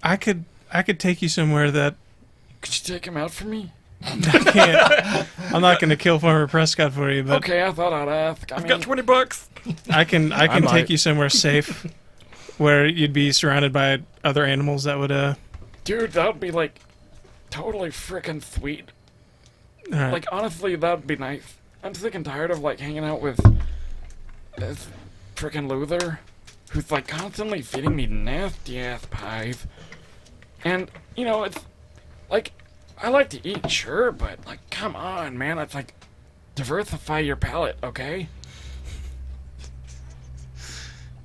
I could take you somewhere that Could you take him out for me? I can't. I'm not going to kill Farmer Prescott for you, but Okay, I thought I'd ask. I I've mean, got $20. I can take might. you somewhere safe where you'd be surrounded by other animals that would dude, that would be like totally freaking sweet. all right. Like, honestly, that would be nice. I'm sick and tired of like hanging out with this freaking loser who's like constantly feeding me nasty ass pies. And, it's like, I like to eat, sure, but like, come on, man. It's like, diversify your palate, okay?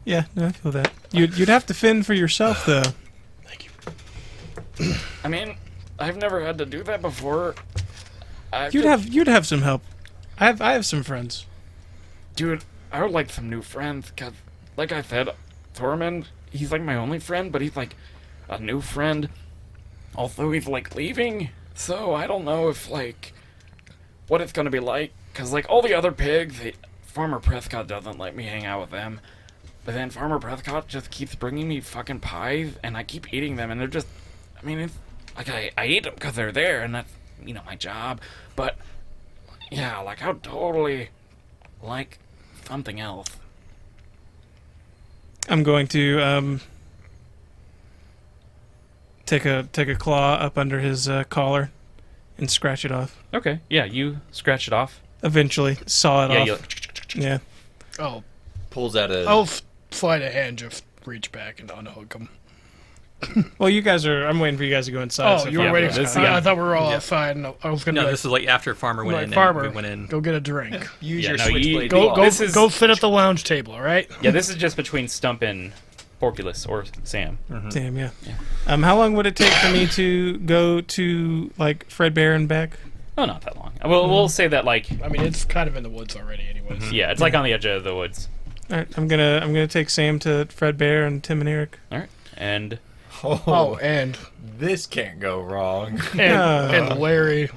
Yeah, no, I feel that. You'd have to fend for yourself though. I mean, I've never had to do that before. You'd have some help. I have some friends. Dude, I would like some new friends, because, like I said, Thorman, he's like my only friend, but he's like a new friend. Also, he's like leaving, so I don't know if, like, what it's gonna be like, because, like, all the other pigs, Farmer Prescott doesn't let me hang out with them. But then Farmer Prescott just keeps bringing me fucking pies, and I keep eating them, and they're just, I mean, it's, like, I eat them because they're there, and that's, my job. But, yeah, like, I would totally like something else. I'm going to take a claw up under his collar and scratch it off. Okay. Yeah, you scratch it off. Eventually, saw it Yeah. off. Yeah. Oh, Pulls out a. I'll slide a hand, just reach back and unhook him. Well, I'm waiting for you guys to go inside. Oh, so if you were yeah, waiting. this- I yeah. thought we were all outside, and I was gonna. No, be like, this is like after Farmer went like, in. Farmer, And we went in. go get a drink. Use Yeah, your no, switchblade. Go, claw. go, This is- go sit at the lounge table. All right. Yeah, this is just between Stump and Porculus or Sam. Damn, yeah. How long would it take for me to go to like Fredbear and back? Oh, not that long. We'll say that like I mean, it's kind of in the woods already, anyways. yeah, it's like on the edge of the woods. All right, I'm gonna take Sam to Fredbear and Tim and Eric. All right, and Oh, and This can't go wrong. and Larry,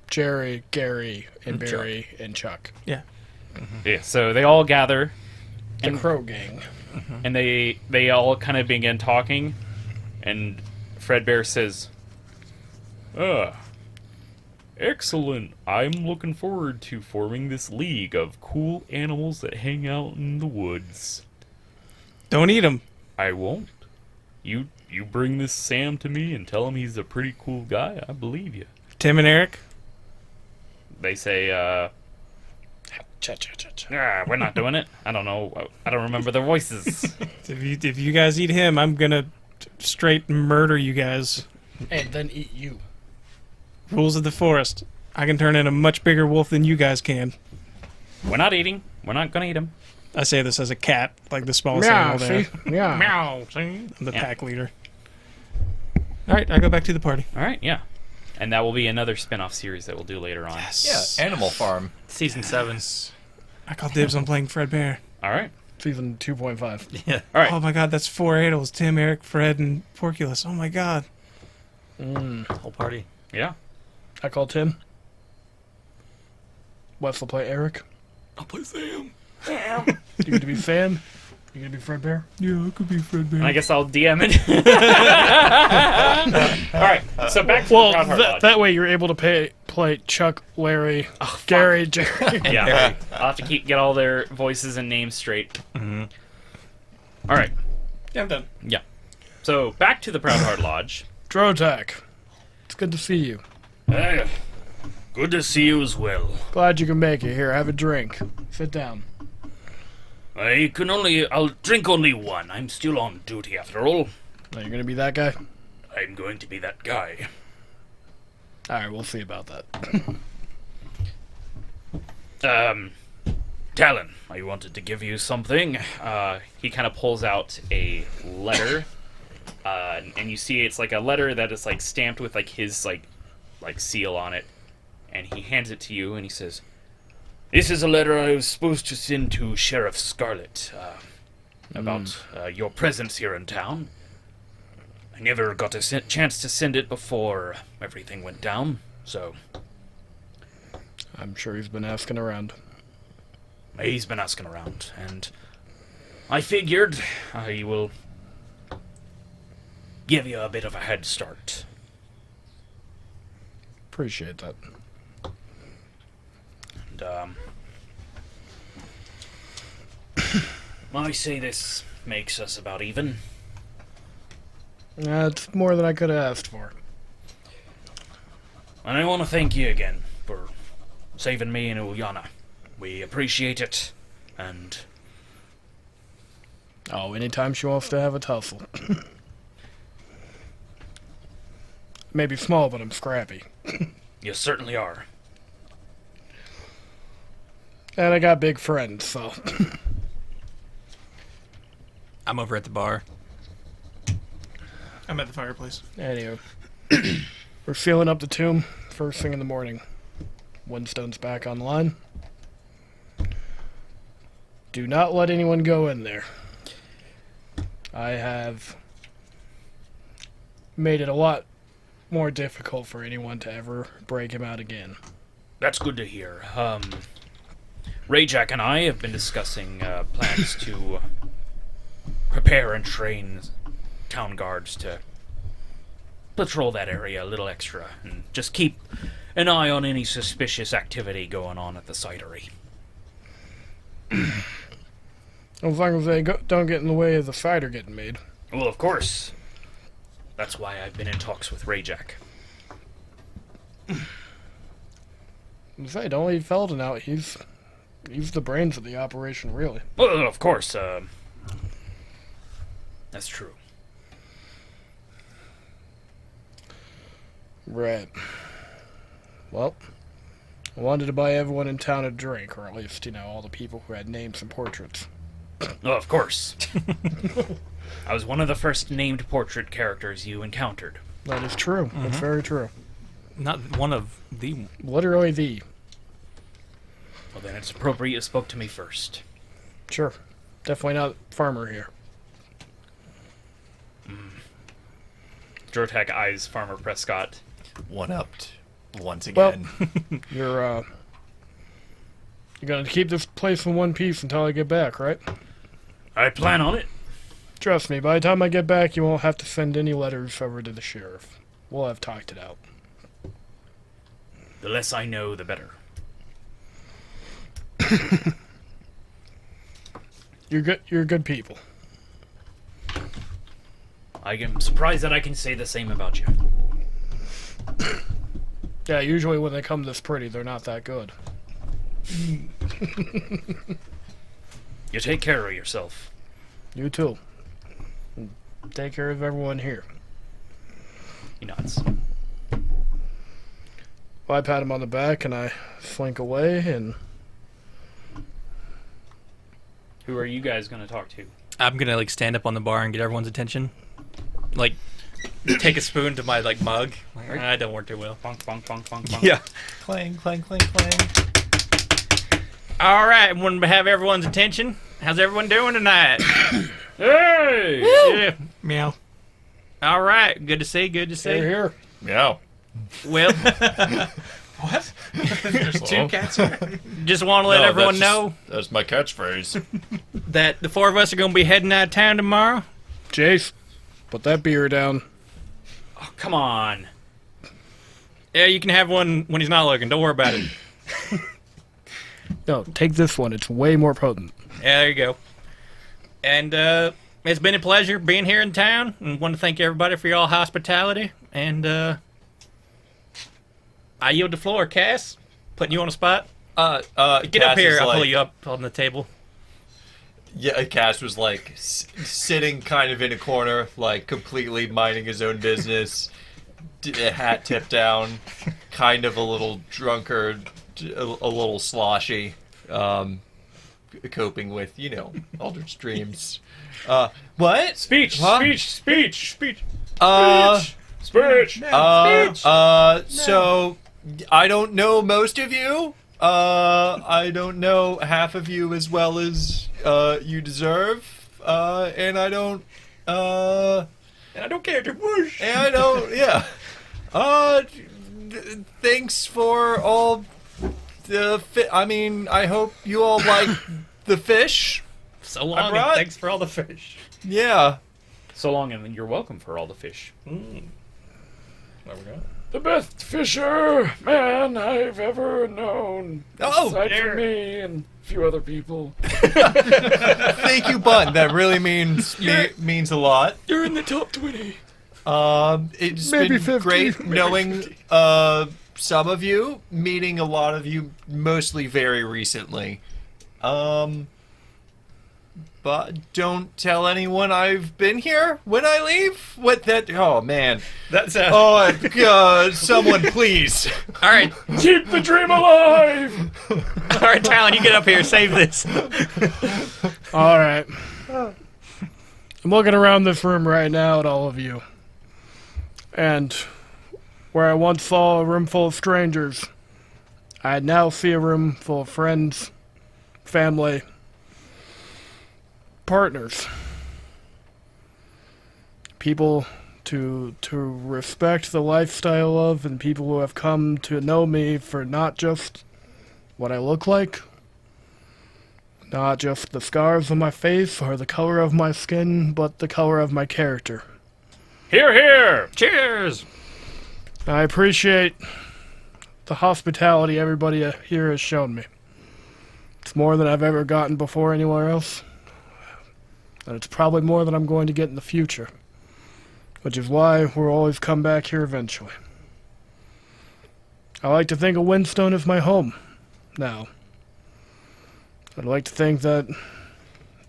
Jerry, Gary, and Barry, and Chuck. yeah, so they all gather, The And- Crow Gang. and they all kind of begin talking, and Fredbear says, excellent. I'm looking forward to forming this league of cool animals that hang out in the woods. Don't eat him. I won't. You bring this Sam to me and tell him he's a pretty cool guy, I believe you. Tim and Eric. they say, Cha-cha-cha-cha. we're not doing it. I don't know. I don't remember their voices. If you guys eat him, I'm gonna straight murder you guys. And then eat you. Rules of the forest. I can turn in a much bigger wolf than you guys can. We're not eating. We're not gonna eat him. I say this as a cat, like the smallest Meow, animal there. see? Yeah. Meow, see? I'm the Yeah. pack leader. Alright, I go back to the party. All right, yeah. And that will be another spin-off series that we'll do later on. Yeah, Animal Farm. Season 7. I call dibs on playing Fred Bear. All right. Season 2.5. Yeah. All right. Oh my god, that's 4 Adels. Tim, Eric, Fred, and Porculus. Oh my god. Whole party. Yeah. I call Tim. Wes will play Eric. I'll play Sam. You gonna be Sam? You gonna be Fred Bear? Yeah, it could be Fred Bear. And I guess I'll DM it. All right. So back to Well, the Proudheart Lodge. that way you're able to play Chuck, Larry, Gary, Jerry. Yeah. I'll have to get all their voices and names straight. Mm-hmm. All right. Yeah, I'm done. Yeah. So back to the Proudheart Lodge. Drotak. It's good to see you. Hey, good to see you as well. Glad you can make it. Here, have a drink. Sit down. I'll drink only one. I'm still on duty after all. Now, you're gonna be that guy? I'm going to be that guy. Alright, we'll see about that. Talon, I wanted to give you something. He kind of pulls out a letter, and you see it's like a letter that is like stamped with like his like seal on it, and he hands it to you, and he says, This is a letter I was supposed to send to Sheriff Scarlet about your presence here in town. I never got a chance to send it before everything went down, so I'm sure he's been asking around. he's been asking around, and I figured I will give you a bit of a head start. Appreciate that. And, I say this makes us about even. It's more than I could have asked for. And I want to thank you again for saving me and Ulyana. We appreciate it, and Oh, anytime she wants to have a tussle. Maybe small, but I'm scrappy. you certainly are. And I got big friends, so. I'm over at the bar. I'm at the fireplace. Anyway. We're sealing up the tomb first thing in the morning. Windstone's back online. Do not let anyone go in there. I have made it a lot more difficult for anyone to ever break him out again. That's good to hear. Rayjack and I have been discussing plans to prepare and train town guards to patrol that area a little extra and just keep an eye on any suspicious activity going on at the cidery. As long as they don't get in the way of the cider getting made. Well, of course. That's why I've been in talks with Rayjack. Say, don't leave Felden out. He's the brains of the operation, really. Well, of course, that's true. Right. Well, I wanted to buy everyone in town a drink, or at least, all the people who had names and portraits. Oh, of course. I was one of the first named portrait characters you encountered. That is true. That's very true. Not one of the. Literally the. Well, then it's appropriate you spoke to me first. Sure. Definitely not farmer here. Drotak eyes Farmer Prescott. One-upped once Well, again. you're gonna keep this place in one piece until I get back, right? I plan on it. Trust me, by the time I get back, you won't have to send any letters over to the sheriff. We'll have talked it out. The less I know, the better. You're good people. I am surprised that I can say the same about you. Yeah, usually when they come this pretty, they're not that good. You take care of yourself. You too. And take care of everyone here. He nods. Well, I pat him on the back and I slink away and... Who are you guys going to talk to? I'm gonna like stand up on the bar and get everyone's attention. Like, take a spoon to my like mug. Like, I don't work too well. Bonk, bonk, bonk, bonk, bonk. Yeah. Clang, clang, clang, clang. All right, I want to have everyone's attention. How's everyone doing tonight? Hey! Yeah. Meow. All right. Good to see. Good to see. Here. Meow. Well, What? There's Two cats here. just want to let everyone know That's my catchphrase. that the four of us are going to be heading out of town tomorrow. Jace, put that beer down. Oh, come on. Yeah, you can have one when he's not looking. Don't worry about it. No, take this one. It's way more potent. Yeah, there you go. And it's been a pleasure being here in town, and want to thank everybody for your hospitality. And I yield the floor, Cass. Putting you on the spot. Get Cass up here. is I'll pull like- you up on the table. Yeah, Cass was like sitting kind of in a corner, like completely minding his own business, hat tipped down, kind of a little drunkard, a little sloshy, coping with, Aldrich dreams. What? Speech, Huh? speech. Speech. So I don't know most of you. I don't know half of you as well as you deserve. And I don't. And I don't care too much. And I don't. Yeah. Thanks for all the. I hope you all like the fish. So long. And brought- thanks for all the fish. Yeah. So long, and you're welcome for all the fish. Where we going? The best fisher man I've ever known. Oh, aside there. from me and a few other people. Thank you, Bun. That really means a lot. You're in the top 20. It's Maybe been 50, great maybe knowing some of you, meeting a lot of you, mostly very recently. But don't tell anyone I've been here when I leave. What that? Oh man. That's Oh God! Someone please. all right. Keep the dream alive! All right, Talon, you get up here. Save this. All right. I'm looking around this room right now at all of you. And where I once saw a room full of strangers, I now see a room full of friends, family, partners. People to respect the lifestyle of, and people who have come to know me for not just what I look like, not just the scars on my face or the color of my skin, but the color of my character. Here, here! Cheers. I appreciate the hospitality everybody here has shown me. It's more than I've ever gotten before anywhere else. And it's probably more than I'm going to get in the future. Which is why we'll always come back here eventually. I like to think of Windstone as my home now. I'd like to think that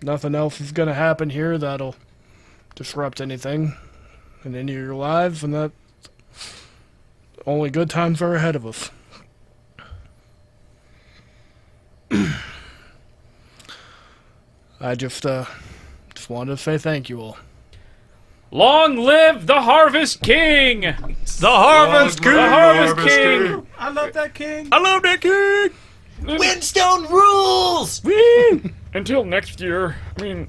nothing else is going to happen here that'll disrupt anything in any of your lives, and that only good times are ahead of us. I just wanted to say thank you all. Long live the Harvest King! The Harvest King. The Harvest King! I love that king. I love that king. Windstone rules. Until next year. I mean,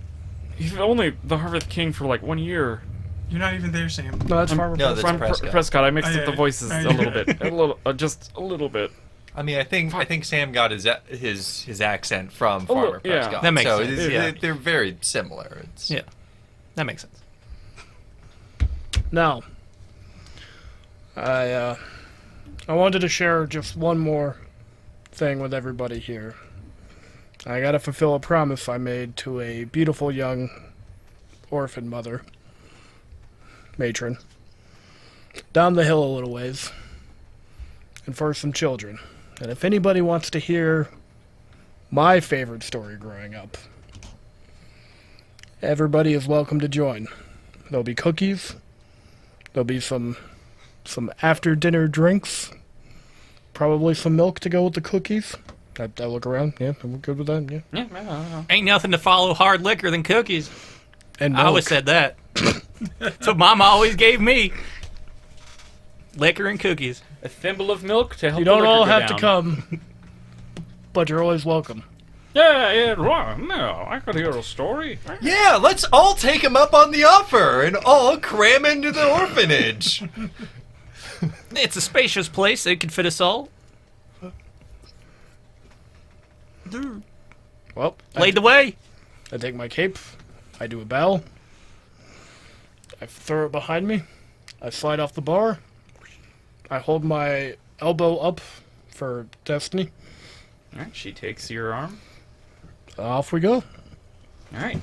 he's only the Harvest King for like 1 year. You're not even there, Sam. No, that's Farmer No, Prescott. that's I'm Prescott. Prescott. I mixed Oh, up the yeah. voices Oh, a yeah. little bit. Just a little bit. I mean, I think Sam got his accent from little- Farmer yeah. Prescott. That makes so sense. it is- Yeah. they're very similar. It's, Yeah, that makes sense. Now, I wanted to share just one more thing with everybody here. I gotta fulfill a promise I made to a beautiful young orphan mother, matron, down the hill a little ways. and for some children. And if anybody wants to hear my favorite story growing up, everybody is welcome to join. There'll be cookies. There'll be some after dinner drinks. Probably some milk to go with the cookies. I look around. Yeah, I'm good with that. Yeah. Yeah. Ain't nothing to follow hard liquor than cookies. And I always said that. So Mama always gave me liquor and cookies. A thimble of milk to help. You the don't liquor all go have down. to come, but you're always welcome. Yeah, no, I could hear a story. Yeah, let's all take him up on the offer and all cram into the orphanage. It's a spacious place. It can fit us all. Well, Lead the way. I take my cape, I do a bow, I throw it behind me, I slide off the bar, I hold my elbow up for destiny, All right. She takes your arm. off we go. All right.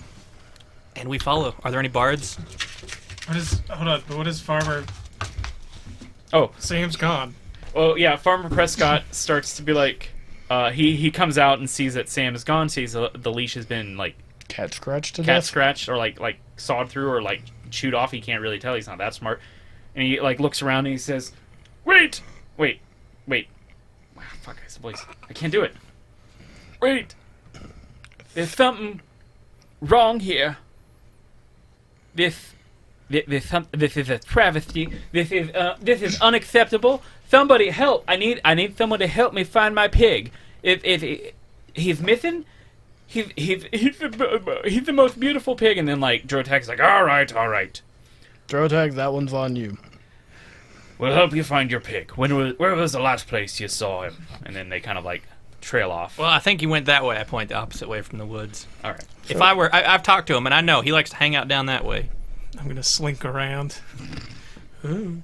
And we follow. Are there any bards? Hold on, but what is Farmer? Oh, Sam's gone. well, yeah. Farmer Prescott starts to be like, he comes out and sees that Sam is gone. Sees the leash has been like Cat scratch to cat death. scratched or like sawed through or like chewed off. He can't really tell. He's not that smart. And he like looks around and he says, "Wait. Ah, fuck, his voice. I can't do it. Wait. There's something wrong here. This is a travesty. This is unacceptable. Somebody help! I need someone to help me find my pig. If he's missing, he's the most beautiful pig." And then like Drotag's like, all right. Drotag, that one's on you. We'll help you find your pig. Where was the last place you saw him? And then they kind of like trail off. Well, I think he went that way. I point the opposite way from the woods. All right. If I were, I've talked to him, and I know he likes to hang out down that way. I'm gonna slink around. Ooh.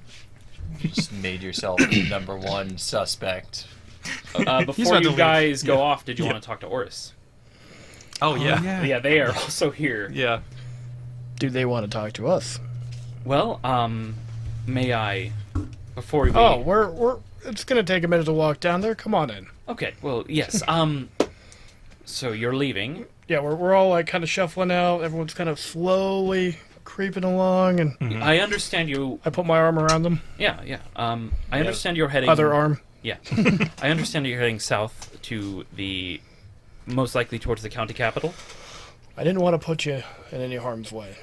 You just made yourself the number one suspect. Before about you to guys leave. go Yeah. off, did you Yeah. want to talk to Oris? Oh yeah. Yeah, they are also here. Yeah. Do they want to talk to us? Well, may I, before we... Oh, we're. It's gonna take a minute to walk down there. Come on in. Okay, well, yes, so you're leaving. Yeah, we're all like kind of shuffling out. Everyone's kind of slowly creeping along, and I understand you... I put my arm around them. Yeah. I understand you're heading... Other arm. Yeah. I understand you're heading south to the... most likely towards the county capital. I didn't want to put you in any harm's way.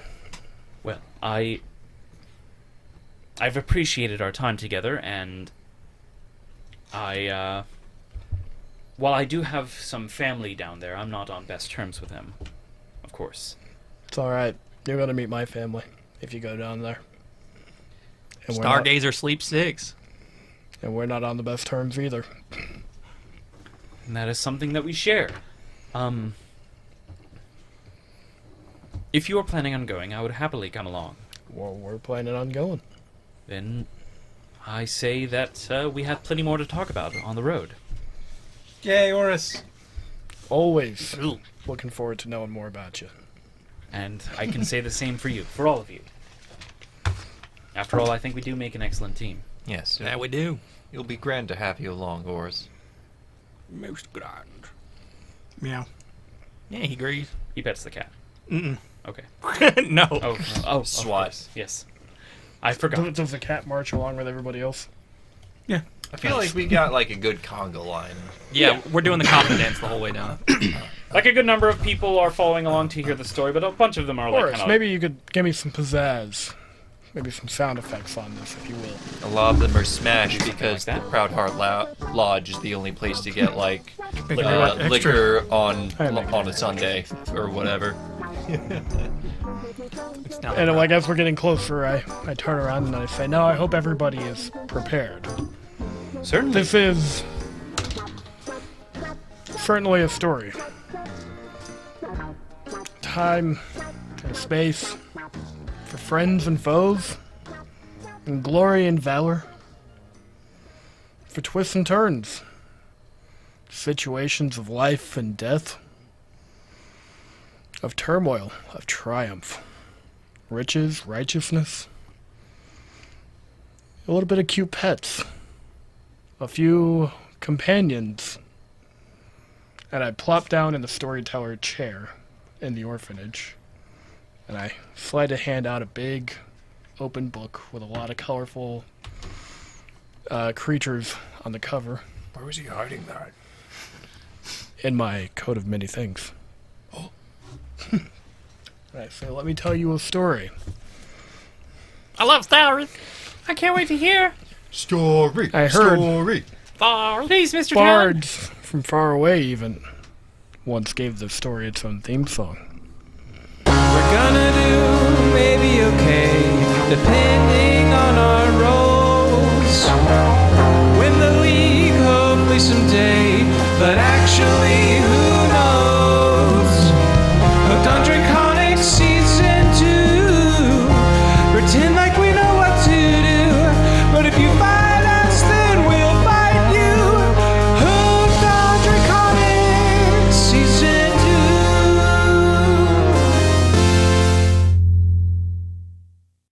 Well, I've appreciated our time together, and while I do have some family down there, I'm not on best terms with them, of course. It's all right. You're gonna meet my family if you go down there. And not, Stargazer Sleep 6. and we're not on the best terms either. And that is something that we share. If you are planning on going, I would happily come along. Well, we're planning on going. Then I say that we have plenty more to talk about on the road. Yay, Oris. Always looking forward to knowing more about you. And I can say the same for you, for all of you. After all, I think we do make an excellent team. Yes, That we do. it'll be grand to have you along, Oris. Most grand. Meow. Yeah, he agrees. He pets the cat. Mm-mm. Okay. No. Oh, SWAT. of course. Yes. I forgot. Does the cat march along with everybody else? Yeah. I feel like we got like a good conga line. Yeah, we're doing the coffin dance the whole way down. Like a good number of people are following along to hear the story, but a bunch of them are like Or kind of... maybe you could give me some pizzazz. Maybe some sound effects on this, if you will. A lot of them are smashed because like the that. Proud Heart Lodge is the only place to get like Make it extra. liquor on I make a Sunday or whatever. It's not And like as we're getting closer, I turn around and I say, "No, I hope everybody is prepared. Certainly. This is certainly a story. Time and space for friends and foes, and glory and valor, for twists and turns, situations of life and death, of turmoil, of triumph, riches, righteousness, a little bit of cute pets, a few companions, and I plop down in the storyteller chair in the orphanage, and I slide a hand out a big open book with a lot of colorful creatures on the cover. Where was he hiding that? In my coat of many things. Oh. Right, so let me tell you a story. I love stories. I can't wait to hear. Story. I heard- Story. Please, Mr. Town. Bards from far away even once gave the story its own theme song. We're gonna do maybe okay, depending on